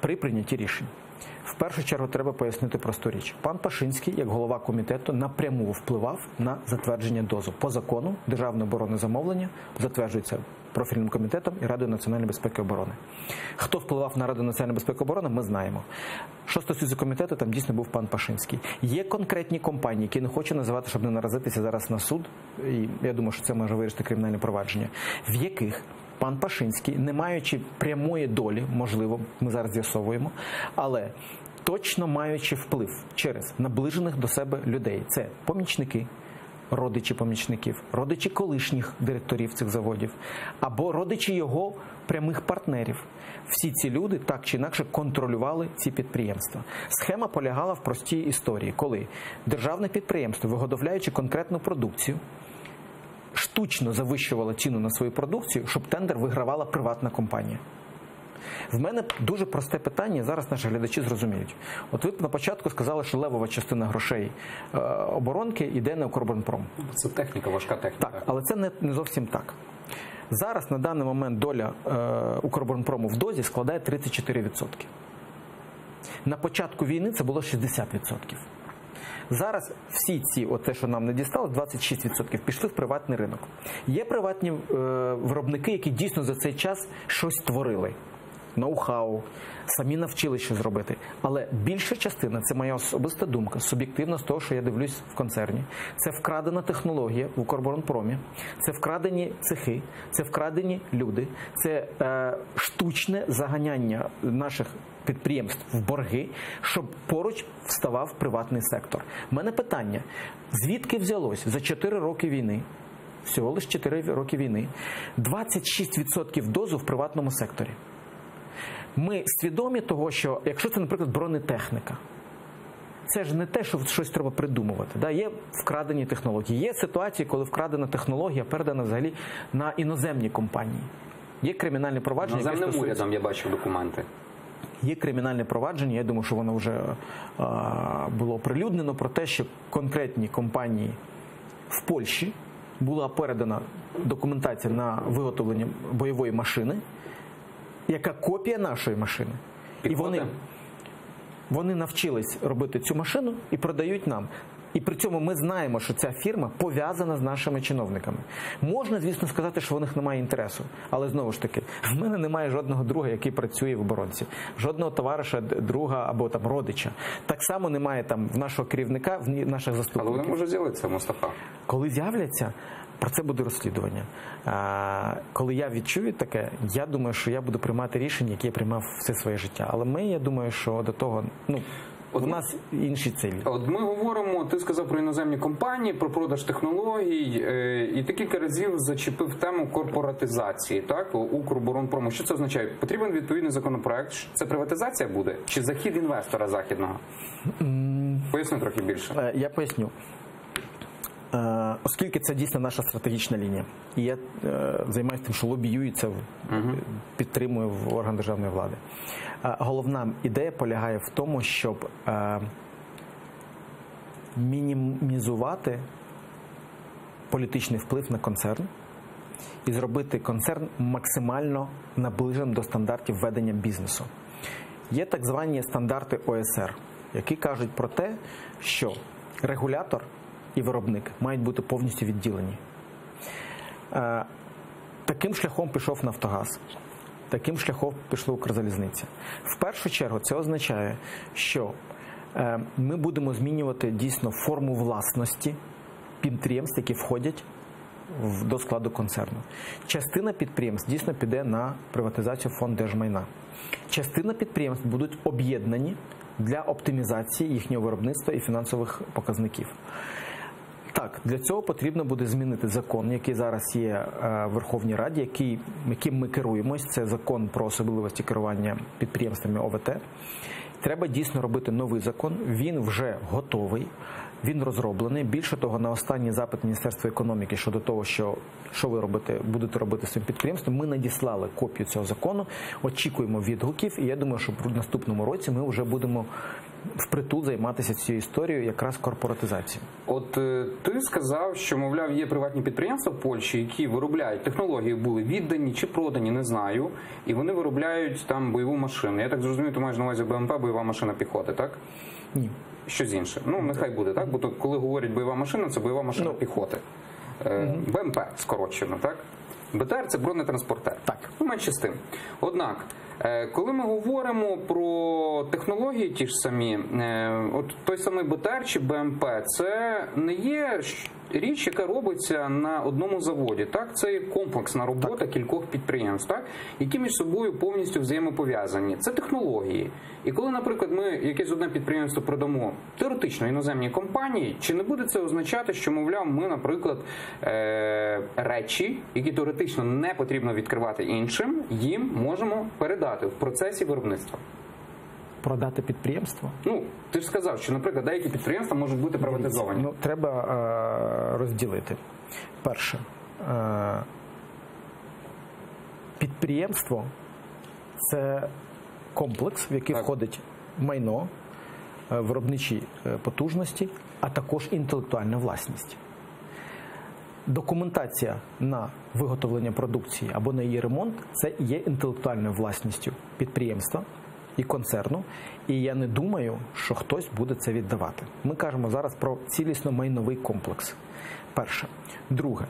при прийнятті рішень. В першу чергу треба пояснити просту річ. Пан Пашинський, як голова комітету, напряму впливав на затвердження ДОЗу. По закону державне оборонне замовлення затверджується профільним комітетом і Радою національної безпеки і оборони. Хто впливав на Раду національної безпеки і оборони, ми знаємо. Що стосується комітету, там дійсно був пан Пашинський. Є конкретні компанії, які не хочу називати, щоб не наразитися зараз на суд, і я думаю, що це може вирішити кримінальне провадження, в яких пан Пашинський, не маючи прямої долі, можливо, ми зараз з'ясовуємо, але точно маючи вплив через наближених до себе людей. Це помічники, родичі помічників, родичі колишніх директорів цих заводів, або родичі його прямих партнерів. Всі ці люди так чи інакше контролювали ці підприємства. Схема полягала в простій історії, коли державне підприємство, виготовляючи конкретну продукцію, штучно завищувала ціну на свою продукцію, щоб тендер вигравала приватна компанія. В мене дуже просте питання, зараз наші глядачі зрозуміють. От ви на початку сказали, що левова частина грошей оборонки йде на «Укроборонпром». Це техніка, важка техніка. Так, але це не зовсім так. Зараз на даний момент доля «Укроборонпрому» в ДОЗі складає 34%. На початку війни це було 60%. Зараз всі ці, те, що нам не дісталось, 26% пішли в приватний ринок. Є приватні виробники, які дійсно за цей час щось створили. Ноу-хау, самі навчили, що зробити. Але більша частина, це моя особиста думка, суб'єктивно з того, що я дивлюсь в концерні, це вкрадена технологія в «Укроборонпромі», це вкрадені цехи, це вкрадені люди, це штучне заганяння наших підприємств в борги, щоб поруч вставав приватний сектор. У мене питання, звідки взялось за 4 роки війни, всього лише 4 роки війни, 26% дозу в приватному секторі? Ми свідомі того, що якщо це, наприклад, бронетехніка, це ж не те, що щось треба придумувати. Є вкрадені технології. Є ситуації, коли вкрадена технологія передана взагалі на іноземні компанії. Є кримінальні провадження. Іноземним урядом я бачив документи. Є кримінальне провадження, я думаю, що воно вже було оприлюднено, про те, що конкретні компанії в Польщі була передана документація на виготовлення бойової машини, яка копія нашої машини. І вони навчились робити цю машину і продають нам. І при цьому ми знаємо, що ця фірма пов'язана з нашими чиновниками. Можна, звісно, сказати, що в них немає інтересу. Але, знову ж таки, в мене немає жодного друга, який працює в оборонці. Жодного товариша, друга або там родича. Так само немає там в нашого керівника, в наших заступників. Але вони можуть з'явитися, Мустафа. Коли з'являться, про це буде розслідування. Коли я відчую таке, я думаю, що я буду приймати рішення, які я приймав все своє життя. Але я думаю, що до того, у нас інші цілі. От ми говоримо, ти сказав про іноземні компанії, про продаж технологій, і ти кілька разів зачепив тему корпоратизації, так, Укроборонпрому. Що це означає? Потрібен відповідний законопроект? Це приватизація буде? Чи захід інвестора західного? Поясни трохи більше. Я поясню. Оскільки це дійсно наша стратегічна лінія, і я займаюся тим, що лобіюю це, підтримую в орган державної влади. Головна ідея полягає в тому, щоб мінімізувати політичний вплив на концерн і зробити концерн максимально наближеним до стандартів ведення бізнесу. Є так звані стандарти ОСР, які кажуть про те, що регулятор і виробник мають бути повністю відділені. Таким шляхом пішов Нафтогаз, таким шляхом пішла Укрзалізниця. В першу чергу це означає, що ми будемо змінювати дійсно форму власності підприємств, які входять до складу концерну. Частина підприємств дійсно піде на приватизацію фонд держмайна. Частина підприємств будуть об'єднані для оптимізації їхнього виробництва і фінансових показників. Так, для цього потрібно буде змінити закон, який зараз є в Верховній Раді, яким ми керуємось. Це закон про особливості керування підприємствами ОВТ. Треба дійсно робити новий закон. Він вже готовий, він розроблений. Більше того, на останній запит Міністерства економіки щодо того, що ви будете робити з цим підприємством, ми надіслали копію цього закону, очікуємо відгуків, і я думаю, що в наступному році ми вже будемо впритул займатися цією історією якраз корпоратизацією. От ти сказав, що, мовляв, є приватні підприємства в Польщі, які виробляють технології, були віддані чи продані, не знаю, і вони виробляють там бойову машину. Я так зрозумів, ти маєш на увазі БМП, бойова машина піхоти, так? Ні. Щось інше. Нехай буде, так? Бо то, коли говорять бойова машина, це бойова машина піхоти. БМП скорочено, так? БТР – це бронетранспортер. Так. Менше з тим. Однак, коли ми говоримо про технології ті ж самі, от той самий БТР чи БМП, це не є річ, яка робиться на одному заводі. Так? Це є комплексна робота кількох підприємств, так? Які між собою повністю взаємопов'язані. Це технології. І коли, наприклад, ми якесь одне підприємство продамо теоретично іноземній компанії, чи не буде це означати, що, мовляв, ми, наприклад, речі, які теоретично не потрібно відкривати іншим, їм можемо передати в процесі виробництва? Продати підприємство? Ти ж сказав, що, наприклад, деякі підприємства можуть бути приватизовані. Треба розділити. Перше. Підприємство – це комплекс, в який входить майно, виробничі потужності, а також інтелектуальна власність. Документація на виготовлення продукції або на її ремонт – це є інтелектуальною власністю підприємства і концерну, і я не думаю, що хтось буде це віддавати. Ми кажемо зараз про цілісно-майновий комплекс. Перше. Друге.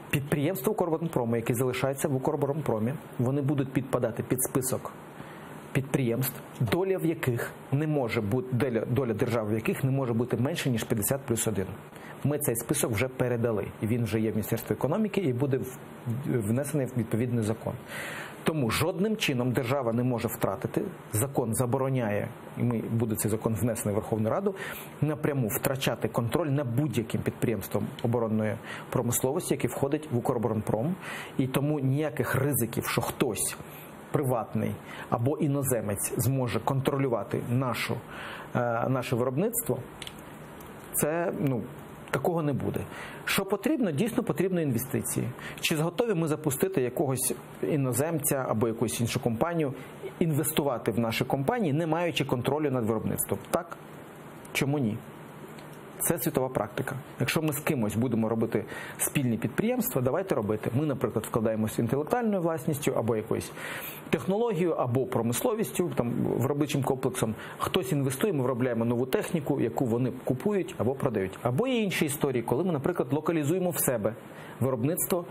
Підприємства Укроборонпрому, які залишаються в Укроборонпромі, вони будуть підпадати під список підприємств, доля держави в яких не може бути менше, ніж 50+1. Ми цей список вже передали, і він вже є в Міністерстві економіки і буде внесений в відповідний закон. Тому жодним чином держава не може втратити, закон забороняє, і буде цей закон внесений в Верховну Раду, напряму втрачати контроль над будь-яким підприємством оборонної промисловості, яке входить в Укроборонпром, і тому ніяких ризиків, що хтось приватний або іноземець зможе контролювати наше виробництво, це Такого не буде. Що потрібно? Дійсно потрібно інвестиції. Чи готові ми запустити якогось іноземця або якусь іншу компанію, інвестувати в наші компанії, не маючи контролю над виробництвом? Так? Чому ні? Це світова практика. Якщо ми з кимось будемо робити спільні підприємства, давайте робити. Ми, наприклад, вкладаємося інтелектуальною власністю, або якоюсь технологією, або промисловістю, там, виробничим комплексом. Хтось інвестує, ми виробляємо нову техніку, яку вони купують або продають. Або є інші історії, коли ми, наприклад, локалізуємо в себе виробництво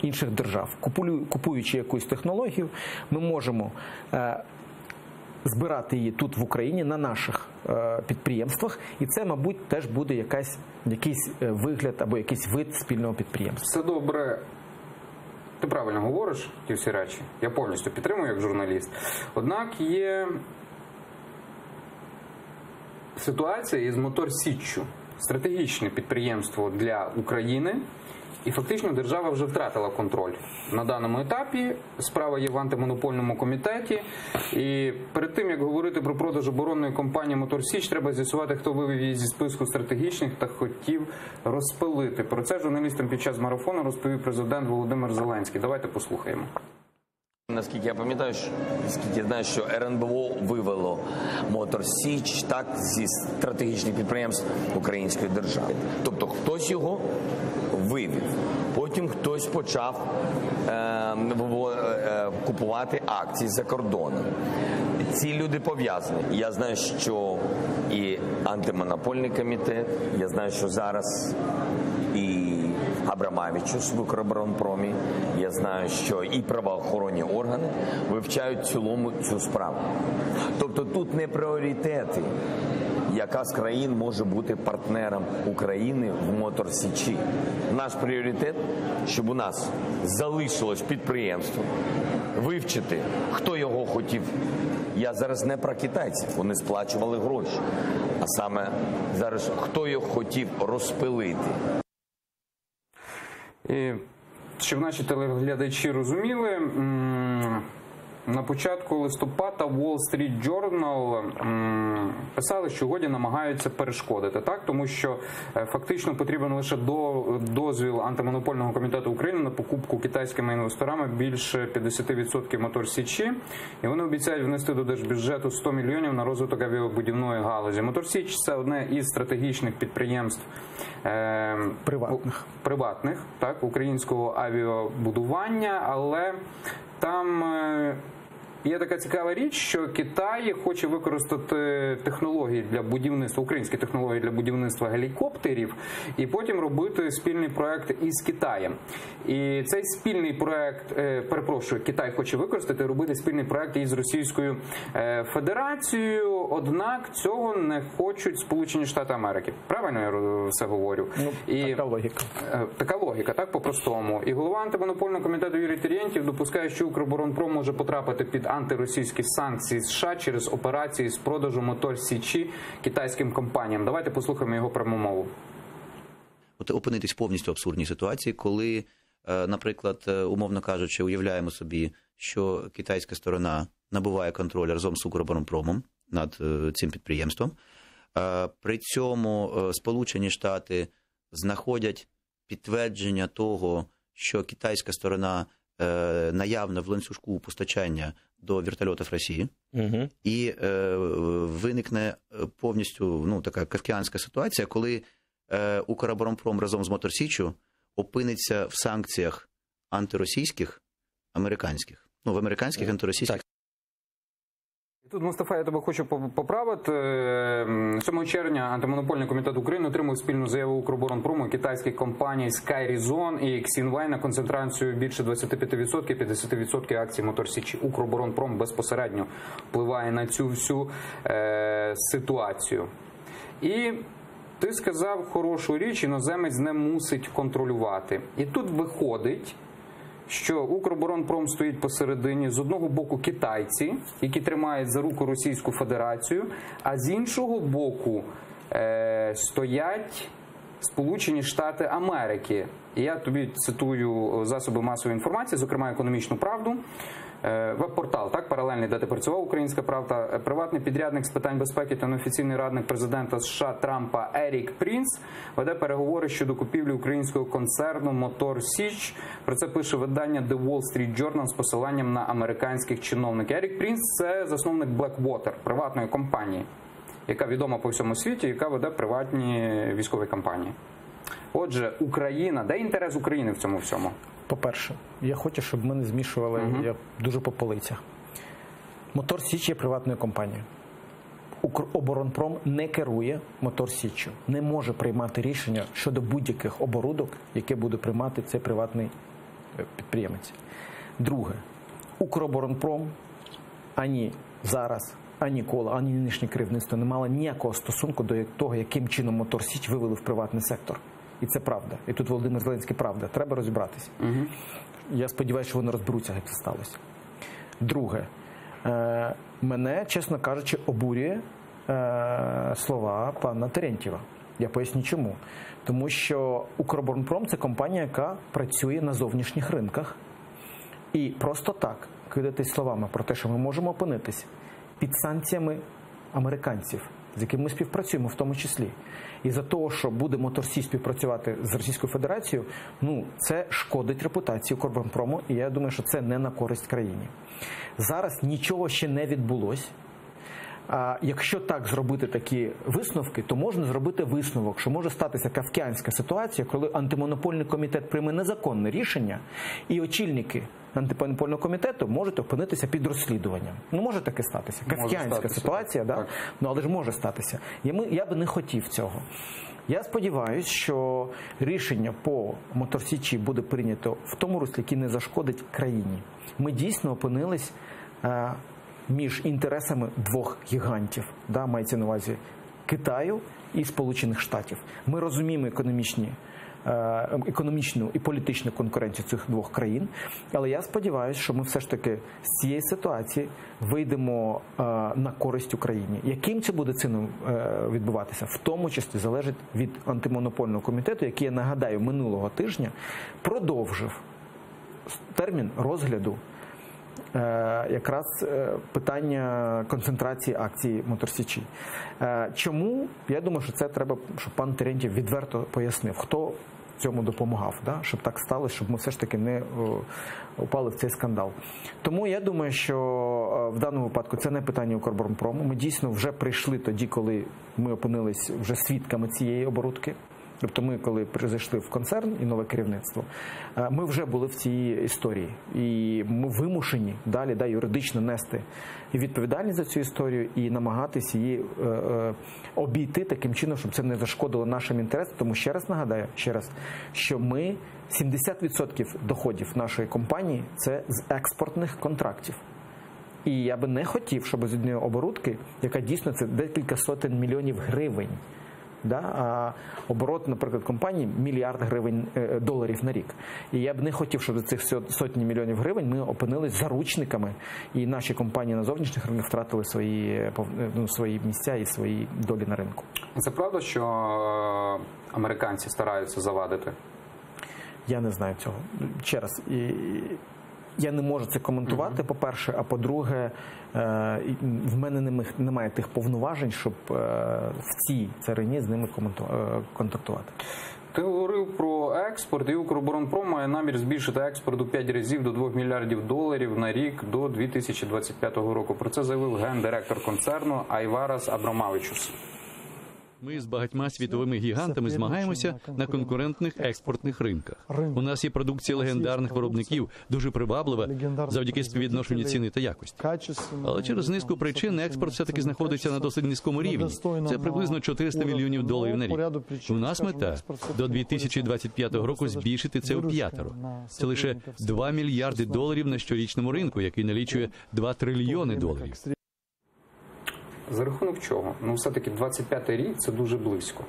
інших держав. Купуючи якусь технологію, ми можемо збирати її тут в Україні на наших підприємствах, і це, мабуть, теж буде якийсь вигляд або якийсь вид спільного підприємства. Все добре. Ти правильно говориш ті всі речі. Я повністю підтримую як журналіст. Однак є ситуація із Мотор Січчю. Стратегічне підприємство для України. І фактично держава вже втратила контроль. На даному етапі справа є в антимонопольному комітеті. І перед тим, як говорити про продаж оборонної компанії «Мотор Січ», треба з'ясувати, хто вивів її зі списку стратегічних та хотів розпилити. Про це журналістам під час марафону розповів президент Володимир Зеленський. Давайте послухаємо. Наскільки я пам'ятаю, наскільки я знаю, що РНБО вивело «Мотор Січ» так зі стратегічних підприємств української держави. Тобто хтось його вивів. Потім хтось почав купувати акції за кордоном. Ці люди пов'язані. Я знаю, що і антимонопольний комітет, я знаю, що зараз і Абрамавичус в Укроборонпромі, я знаю, що і правоохоронні органи вивчають в цілому цю справу. Тобто тут не пріоритети, яка з країн може бути партнером України в «Мотор Січі». Наш пріоритет, щоб у нас залишилось підприємство, вивчити, хто його хотів. Я зараз не про китайців, вони сплачували гроші, а саме зараз хто його хотів розпилити. І щоб наші телеглядачі розуміли, на початку листопада Wall Street Journal писали, що угоді намагаються перешкодити, так? Тому що фактично потрібен лише дозвіл антимонопольного комітету України на покупку китайськими інвесторами більше 50% «Мотор Січі», і вони обіцяють внести до держбюджету 100 мільйонів на розвиток авіабудівної галузі. «Мотор Січ» – це одне із стратегічних підприємств приватних, так, українського авіабудування, але там є така цікава річ, що Китай хоче використати технології для будівництва, українські технології для будівництва гелікоптерів, і потім робити спільний проект із Китаєм. І цей спільний проект, Китай хоче використати, робити спільний проект із Російською Федерацією, однак цього не хочуть Сполучені Штати Америки. Правильно я все говорю? Така логіка. Така логіка, так, по-простому. І голова антимонопольного комітету Юрій Терентьєв допускає, що Укроборонпром може потрапити під антиросійські санкції США через операції з продажу «Мотор Січі» китайським компаніям. Давайте послухаємо його пряму мову. От опинитись повністю в абсурдній ситуації, коли, наприклад, умовно кажучи, уявляємо собі, що китайська сторона набуває контроль разом з Укроборонпромом над цим підприємством. При цьому Сполучені Штати знаходять підтвердження того, що китайська сторона наявна в ланцюжку постачання до вертольотів Росії, і виникне повністю така кавказька ситуація, коли Укроборонпром разом з «Мотор Січчю» опиниться в санкціях антиросійських, американських. В американських антиросійських. Тут, Мустафа, я тебе хочу поправити. 7 червня антимонопольний комітет України отримав спільну заяву Укроборонпрому китайських компаній SkyReason і Xinhuai на концентрацію більше 25%, 50% акцій «Мотор Січі». Укроборонпром безпосередньо впливає на цю всю ситуацію. І ти сказав хорошу річ, іноземець не мусить контролювати. І тут виходить, що Укроборонпром стоїть посередині, з одного боку китайці, які тримають за руку Російську Федерацію, а з іншого боку стоять Сполучені Штати Америки. І я тобі цитую засоби масової інформації, зокрема «Економічну правду». веб-портал, так, паралельний, де ти працював, «Українська правда». Приватний підрядник з питань безпеки та неофіційний радник президента США Трампа Ерік Прінс веде переговори щодо купівлі українського концерну «Мотор Січ». Про це пише видання The Wall Street Journal з посиланням на американських чиновників. Ерік Прінс – це засновник Blackwater, приватної компанії, яка відома по всьому світі, яка веде приватні військові компанії. Отже, Україна, де інтерес України в цьому всьому? По-перше, я хочу, щоб ми не змішували, я дуже по полицях. «Мотор Січ» є приватною компанією. «Укроборонпром» не керує «Мотор Січчю», не може приймати рішення щодо будь-яких оборудок, яке буде приймати цей приватний підприємець. Друге, «Укроборонпром» ані зараз, ані ніколи, ані нинішнє керівництво не мало ніякого стосунку до того, яким чином «Мотор Січ» вивели в приватний сектор. І це правда. І тут Володимир Зеленський правда. Треба розібратися. Я сподіваюся, що вони розберуться, як це сталося. Друге, мене, чесно кажучи, обурює слова пана Терентьєва. Я поясню чому. Тому що «Укроборонпром» – це компанія, яка працює на зовнішніх ринках. І просто так кидатись словами про те, що ми можемо опинитись під санкціями американців, з якими ми співпрацюємо в тому числі. І за того, що буде «Мотор Січ» співпрацювати з Російською Федерацією, це шкодить репутації «Укроборонпрому», і я думаю, що це не на користь країні. Зараз нічого ще не відбулось. А якщо так зробити такі висновки, то можна зробити висновок, що може статися кавказька ситуація, коли антимонопольний комітет прийме незаконне рішення, і очільники антимонопольного комітету можуть опинитися під розслідуванням. Може таке статися. Кавказька ситуація, да? Але ж може статися. Я би не хотів цього. Я сподіваюся, що рішення по «Мотор Січі» буде прийнято в тому руслі, який не зашкодить країні. Ми дійсно опинились між інтересами двох гігантів, мається на увазі Китаю і Сполучених Штатів. Ми розуміємо економічну і політичну конкуренцію цих двох країн, але я сподіваюся, що ми все ж таки з цієї ситуації вийдемо на користь Україні. Яким це буде чином відбуватися, в тому числі залежить від антимонопольного комітету, який, я нагадаю, минулого тижня продовжив термін розгляду якраз питання концентрації акцій «Мотор Січі». Чому? Я думаю, що це треба, щоб пан Терентьєв відверто пояснив, хто цьому допомагав, щоб так сталося, щоб ми все ж таки не упали в цей скандал. Тому я думаю, що в даному випадку це не питання «Укроборонпрому». Ми дійсно вже прийшли тоді, коли ми опинились вже свідками цієї оборудки. Тобто ми, коли зайшли в концерн і нове керівництво, ми вже були в цій історії. І ми вимушені далі юридично нести і відповідальність за цю історію, і намагатися її обійти таким чином, щоб це не зашкодило нашим інтересам. Тому ще раз нагадаю, що ми 70% доходів нашої компанії – це з експортних контрактів. І я би не хотів, щоб з однієї оборудки, яка дійсно це декілька сотень мільйонів гривень, а оборот, наприклад, компанії – $1 мільярд доларів на рік. І я б не хотів, щоб за цих сотні мільйонів гривень ми опинились заручниками, і наші компанії на зовнішніх ринках втратили свої місця і свої долі на ринку. Це правда, що американці стараються завадити? Я не знаю цього. Ще раз, я не можу це коментувати, по-перше, а по-друге, в мене немає тих повноважень, щоб в цій царині з ними контактувати. Ти говорив про експорт, і «Укроборонпром» має намір збільшити експорт у 5 разів до $2 мільярдів на рік до 2025 року. Про це заявив гендиректор концерну Айварас Абрамавичус. Ми з багатьма світовими гігантами змагаємося на конкурентних експортних ринках. У нас є продукція легендарних виробників, дуже приваблива завдяки співвідношенню ціни та якості. Але через низку причин експорт все-таки знаходиться на досить низькому рівні. Це приблизно $400 мільйонів на рік. У нас мета до 2025 року збільшити це вп'ятеро. Це лише $2 мільярди на щорічному ринку, який налічує $2 трильйони. За рахунок чого? Все-таки 25-й рік – це дуже близько.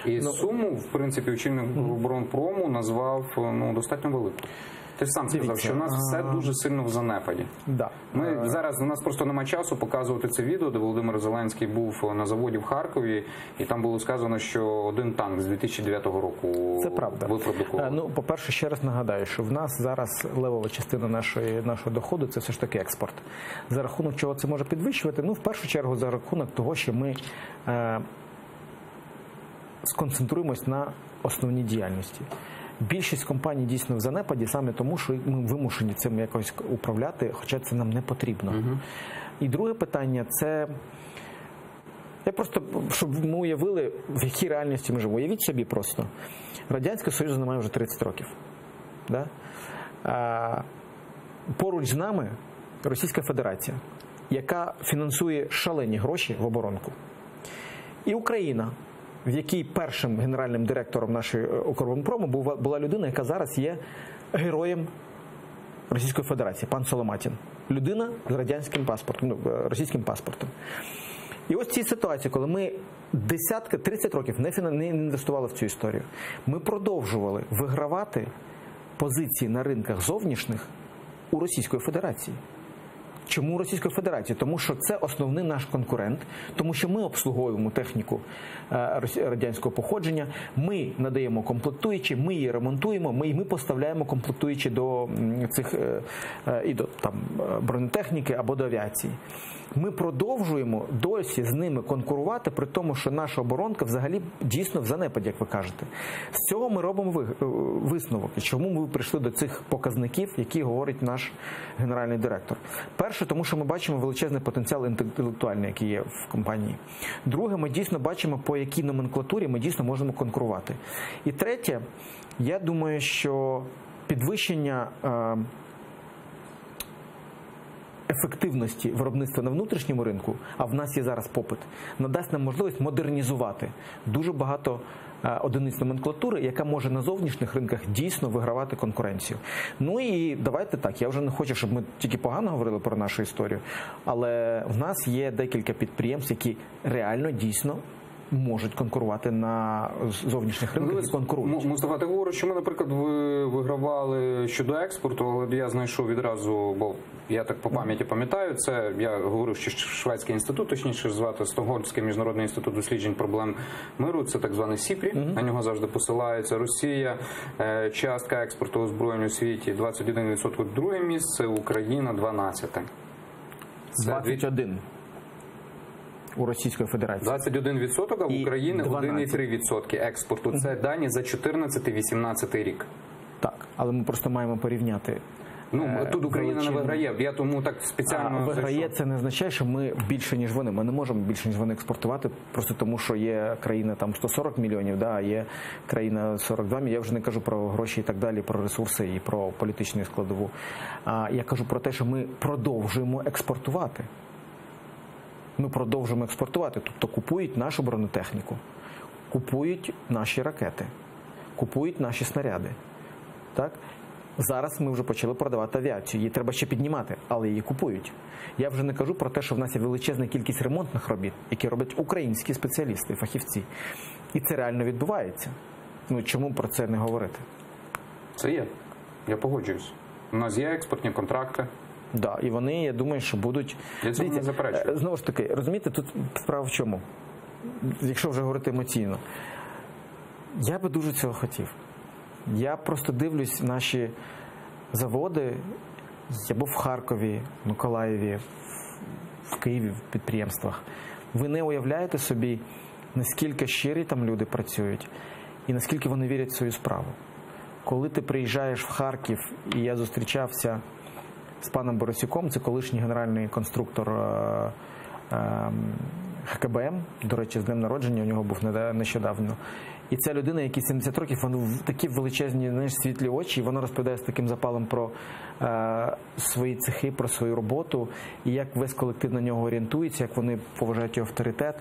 І суму, в принципі, очільник «Укроборонпрому» назвав достатньо велику. Ти ж сам сказав, що у нас все дуже сильно в занепаді. Да. Зараз у нас просто немає часу показувати це відео, де Володимир Зеленський був на заводі в Харкові, і там було сказано, що один танк з 2009 року Це правда. випродукований. Ну, по-перше, ще раз нагадаю, що в нас зараз левова частина нашого доходу – це все ж таки експорт. За рахунок чого це може підвищувати? Ну, в першу чергу, за рахунок того, що ми сконцентруємось на основній діяльності. Більшість компаній дійсно в занепаді саме тому, що ми вимушені цим якось управляти, хоча це нам не потрібно. І друге питання – це, я просто, щоб ми уявили, в якій реальності ми живемо. Уявіть собі просто, Радянського Союзу немає вже 30 років. Да? Поруч з нами Російська Федерація, яка фінансує шалені гроші в оборонку. І Україна, в якій першим генеральним директором нашої Укроборонпрому була людина, яка зараз є героєм Російської Федерації, пан Соломатін. Людина з радянським паспортом, російським паспортом. І ось в цій ситуації, коли ми 30 років не інвестували в цю історію, ми продовжували вигравати позиції на ринках зовнішніх у Російської Федерації. Чому Російської Федерації? Тому що це основний наш конкурент, тому що ми обслуговуємо техніку радянського походження, ми надаємо комплектуючі, ми її ремонтуємо, і ми поставляємо комплектуючі до цих і до бронетехніки або до авіації. Ми продовжуємо досі з ними конкурувати, при тому, що наша оборонка взагалі дійсно в занепаді, як ви кажете. З цього ми робимо висновок. І чому ми прийшли до цих показників, які говорить наш генеральний директор? Перше, тому що ми бачимо величезний потенціал інтелектуальний, який є в компанії. Друге, ми дійсно бачимо, по якій номенклатурі ми дійсно можемо конкурувати. І третє, я думаю, що підвищення ефективності виробництва на внутрішньому ринку, а в нас є зараз попит, надасть нам можливість модернізувати дуже багато одиниць номенклатури, яка може на зовнішніх ринках дійсно вигравати конкуренцію. Ну і давайте так, я вже не хочу, щоб ми тільки погано говорили про нашу історію, але в нас є декілька підприємств, які реально дійсно можуть конкурувати на зовнішніх ринках і конкурують. Мустафа, ти говориш, що ми, наприклад, вигравали щодо експорту, але я знайшов відразу, бо я так по пам'яті пам'ятаю, це я говорив, що Шведський інститут, точніше звати Стокгольмський міжнародний інститут досліджень проблем миру, це так званий СІПРІ, на нього завжди посилаються. Росія, частка експорту озброєнь у світі 21%, друге місце, Україна 12%. 21%. У Російської Федерації. 21%, а в Україні 1,3% експорту. Це дані за 14-18 рік. Так, але ми просто маємо порівняти. Ну, тут Україна не виграє, я тому так спеціально... Виграє, це не означає, що ми більше, ніж вони. Ми не можемо більше, ніж вони експортувати, просто тому, що є країна там 140 мільйонів, а є країна 42 мільйонів. Я вже не кажу про гроші і так далі, про ресурси і про політичну складову. Я кажу про те, що ми продовжуємо експортувати. Ми продовжуємо експортувати, тобто купують нашу бронетехніку, купують наші ракети, купують наші снаряди. Так? Зараз ми вже почали продавати авіацію, її треба ще піднімати, але її купують. Я вже не кажу про те, що в нас є величезна кількість ремонтних робіт, які роблять українські спеціалісти, фахівці. І це реально відбувається. Ну, чому про це не говорити? Це є. Я погоджуюсь. У нас є експортні контракти. Да, і вони, я думаю, що будуть... Я цьому не заперечую. Знову ж таки, розумієте, тут справа в чому? Якщо вже говорити емоційно. Я би дуже цього хотів. Я просто дивлюсь наші заводи. Я був в Харкові, в Миколаєві, в Києві, в підприємствах. Ви не уявляєте собі, наскільки щирі там люди працюють і наскільки вони вірять в свою справу. Коли ти приїжджаєш в Харків, і я зустрічався з паном Борисюком, це колишній генеральний конструктор ХКБМ, до речі, з днем народження у нього був нещодавно. І ця людина, якій 70 років, вона такі величезні, знаєш, світлі очі, і вона розповідає з таким запалом про свої цехи, про свою роботу, і як весь колектив на нього орієнтується, як вони поважають його авторитет,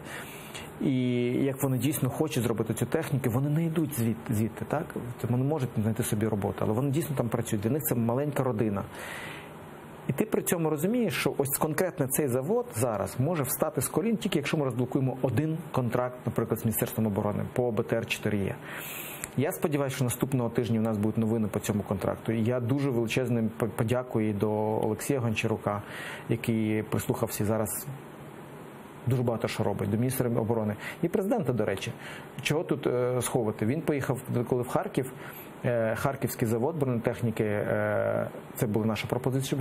і як вони дійсно хочуть зробити цю техніку. Вони не йдуть звідти, так? Вони можуть знайти собі роботу, але вони дійсно там працюють. Для них це маленька родина. І ти при цьому розумієш, що ось конкретно цей завод зараз може встати з колін, тільки якщо ми розблокуємо один контракт, наприклад, з Міністерством оборони по БТР-4Е. Я сподіваюся, що наступного тижня у нас будуть новини по цьому контракту. І я дуже величезним подякую до Олексія Гончарука, який прислухався зараз. Дуже багато що робить, до міністра оборони. І президента, до речі. Чого тут сховати? Він поїхав, коли в Харків, Харківський завод бронетехніки, це була наша пропозиція, щоб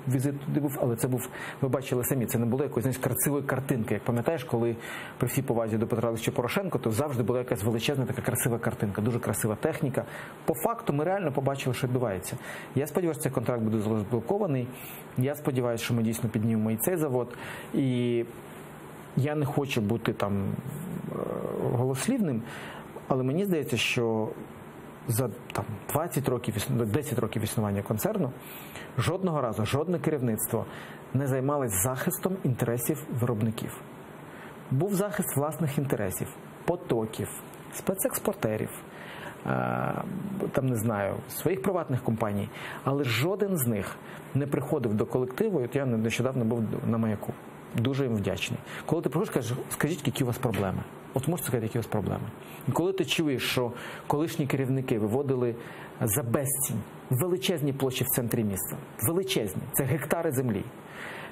візит туди був, але це був, ви бачили самі, це не було якоїсь красивої картинки. Як пам'ятаєш, коли при всій повазі до Петра Олексійовича Порошенка, то завжди була якась величезна така красива картинка, дуже красива техніка. По факту ми реально побачили, що відбувається. Я сподіваюся, цей контракт буде розблокований. Я сподіваюся, що ми дійсно піднімемо і цей завод. І я не хочу бути там голослівним, але мені здається, що за 20 років, 10 років існування концерну жодного разу, жодне керівництво не займалось захистом інтересів виробників. Був захист власних інтересів, потоків, спецекспортерів, там, не знаю, своїх приватних компаній, але жоден з них не приходив до колективу. От я нещодавно був на Маяку. Дуже їм вдячний. Коли ти приходиш, кажеш, скажіть, які у вас проблеми. От можете сказати, які у вас проблеми. І коли ти чуєш, що колишні керівники виводили за безцінь величезні площі в центрі міста, величезні, це гектари землі.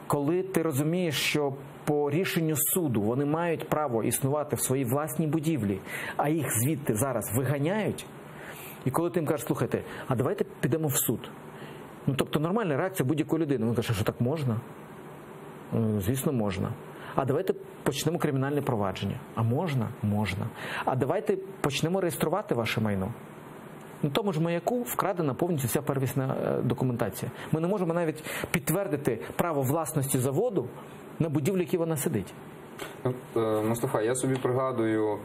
Коли ти розумієш, що по рішенню суду вони мають право існувати в своїй власній будівлі, а їх звідти зараз виганяють, і коли ти їм кажеш, слухайте, а давайте підемо в суд. Ну, тобто нормальна реакція будь-якої людини. Він каже, що так можна? Звісно, можна. А давайте почнемо кримінальне провадження. А можна? Можна. А давайте почнемо реєструвати ваше майно. На тому ж Маяку вкрадена повністю вся первісна документація. Ми не можемо навіть підтвердити право власності заводу на будівлі, які вона сидить. Мустафа, я собі пригадую,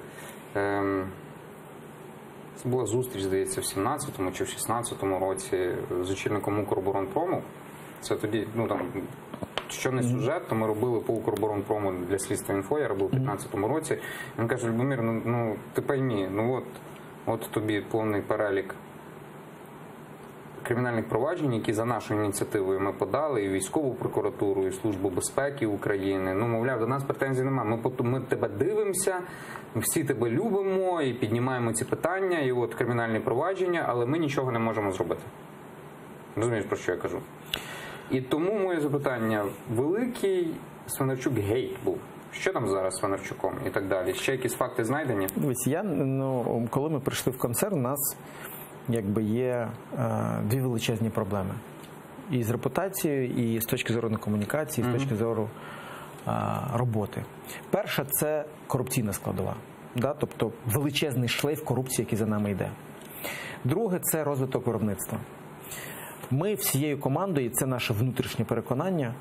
це була зустріч, здається, в 17-му чи в 16-му році з очільником Укроборонпрому. Це тоді, що не сюжет, то ми робили по Укроборонпрому для слідства інфо, я робив у 15-му році. Він каже, Любомир, ти пойми, от тобі повний перелік кримінальних проваджень, які за нашою ініціативою ми подали, і військову прокуратуру, і Службу безпеки України. Мовляв, до нас претензій немає. Ми тебе дивимося, всі тебе любимо і піднімаємо ці питання, і от кримінальні провадження, але ми нічого не можемо зробити. Розумієш, про що я кажу? І тому моє запитання, великий Свинарчук гейт був. Що там зараз з Свинарчуком і так далі? Ще якісь факти знайдені? Дивіться, коли ми прийшли в концерн, у нас є дві величезні проблеми. І з репутацією, і з точки зору комунікації, і з точки зору роботи. Перша – це корупційна складова. Тобто величезний шлейф корупції, який за нами йде. Друге – це розвиток виробництва. Ми всією командою, і це наше внутрішнє переконання,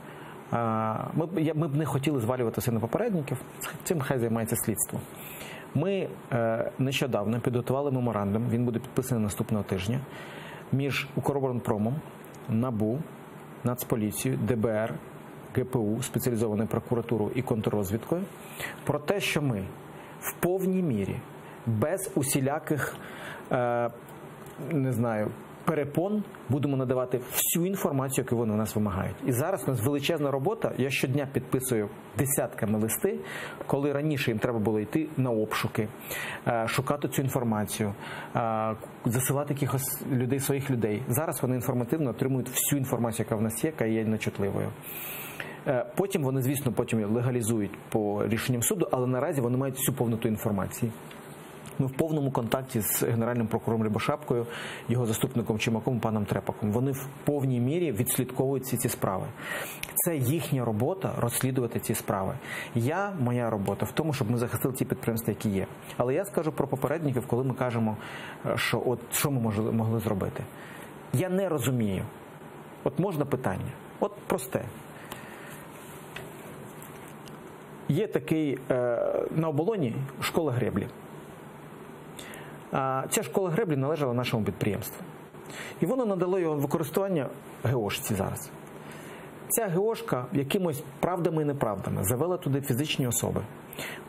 ми б не хотіли звалюватися на попередників, цим хай займається слідство. Ми нещодавно підготували меморандум, він буде підписаний наступного тижня, між Укроборонпромом, НАБУ, Нацполіцією, ДБР, ГПУ, спеціалізованою прокуратурою і контррозвідкою, про те, що ми в повній мірі, без усіляких, перепон, будемо надавати всю інформацію, яку вони у нас вимагають. І зараз у нас величезна робота. Я щодня підписую десятками листи, коли раніше їм треба було йти на обшуки, шукати цю інформацію, засилати якихось людей, своїх людей. Зараз вони інформативно отримують всю інформацію, яка в нас є, яка є нечутливою. Потім вони, звісно, легалізують по рішенням суду, але наразі вони мають всю повноту інформації. Ми в повному контакті з генеральним прокурором Рябошапкою, його заступником Чумаком, паном Трепаком. Вони в повній мірі відслідковують всі ці справи. Це їхня робота – розслідувати ці справи. Моя робота в тому, щоб ми захистили ті підприємства, які є. Але я скажу про попередників, коли ми кажемо, що ми могли зробити. Я не розумію. Можна питання? Просте. Є такий на Оболоні школа греблі. Ця школа греблі належала нашому підприємству. І воно надало його використання ГОшці зараз. Ця ГОшка якимось правдами і неправдами завела туди фізичні особи.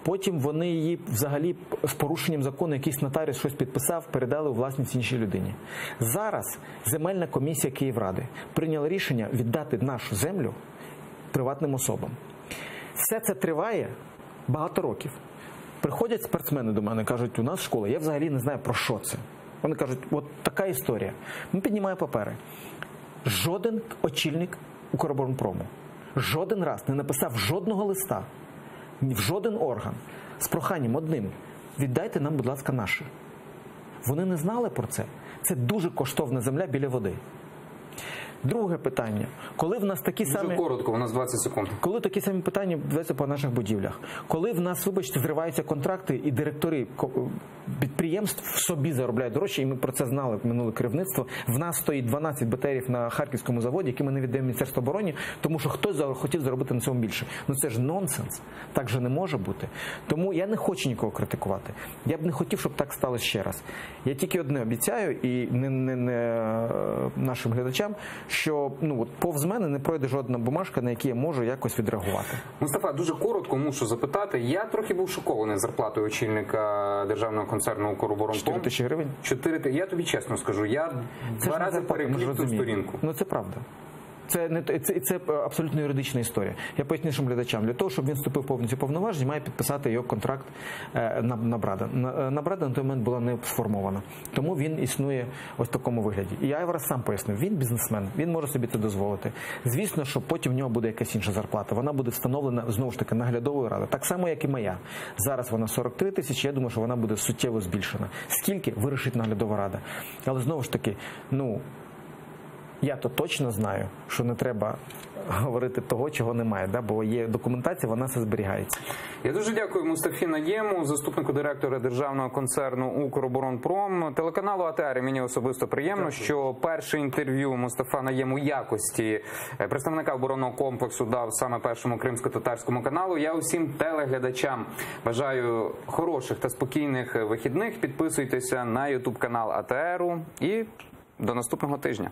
Потім вони її взагалі з порушенням закону, якийсь нотаріус щось підписав, передали у власність іншій людині. Зараз земельна комісія Київради прийняла рішення віддати нашу землю приватним особам. Все це триває багато років. Приходять спортсмени до мене, кажуть, у нас школа, я взагалі не знаю, про що це. Вони кажуть, от така історія. Ми піднімаємо папери. Жоден очільник Укроборонпрому жоден раз не написав жодного листа, в жоден орган з проханням одним: віддайте нам, будь ласка, наше. Вони не знали про це. Це дуже коштовна земля біля води. Друге питання. Коли в нас такі самі... Дуже коротко, у нас 20 секунд. Коли такі самі питання ведуться по наших будівлях, коли в нас, вибачте, зриваються контракти і директори підприємств в собі заробляють гроші, і ми про це знали минуле керівництво, в нас стоїть 12 БТРів на Харківському заводі, які ми не віддаємо Міністерству оборони, тому що хтось хотів заробити на цьому більше. Ну це ж нонсенс. Так же не може бути. Тому я не хочу нікого критикувати. Я б не хотів, щоб так сталося ще раз. Я тільки одне обіцяю, і не нашим глядачам, що повз мене не пройде жодна бумажка, на якій я можу якось відреагувати. Мустафа, дуже коротко мушу запитати. Я трохи був шокований зарплатою очільника державного концерну «Укроборонпром». 4 тисячі гривень? 4 тисячі. Я тобі чесно скажу, я два рази переклів цю сторінку. Ну це правда. Це абсолютно юридична історія. Я поясню нашим глядачам. Для того, щоб він вступив повністю повноважень, має підписати його контракт на Брада. На Брада на той момент була не сформована. Тому він існує ось в такому вигляді. І я зараз сам пояснив. Він бізнесмен, він може собі це дозволити. Звісно, що потім в нього буде якась інша зарплата. Вона буде встановлена, знову ж таки, наглядовою радою. Так само, як і моя. Зараз вона 43 тисячі, я думаю, що вона буде суттєво збільшена. Скільки? Вирішить наглядова рада. Але знову ж таки, я то точно знаю, що не треба говорити того, чого немає, бо є документація, вона все зберігається. Я дуже дякую Мустафі Наєму, заступнику директора державного концерну «Укроборонпром». Телеканалу АТR, мені особисто приємно, що перше інтерв'ю Мустафа Наєм у якості представника оборонного комплексу дав саме Першому кримсько-татарському каналу. Я усім телеглядачам бажаю хороших та спокійних вихідних. Підписуйтеся на YouTube-канал АТР і до наступного тижня.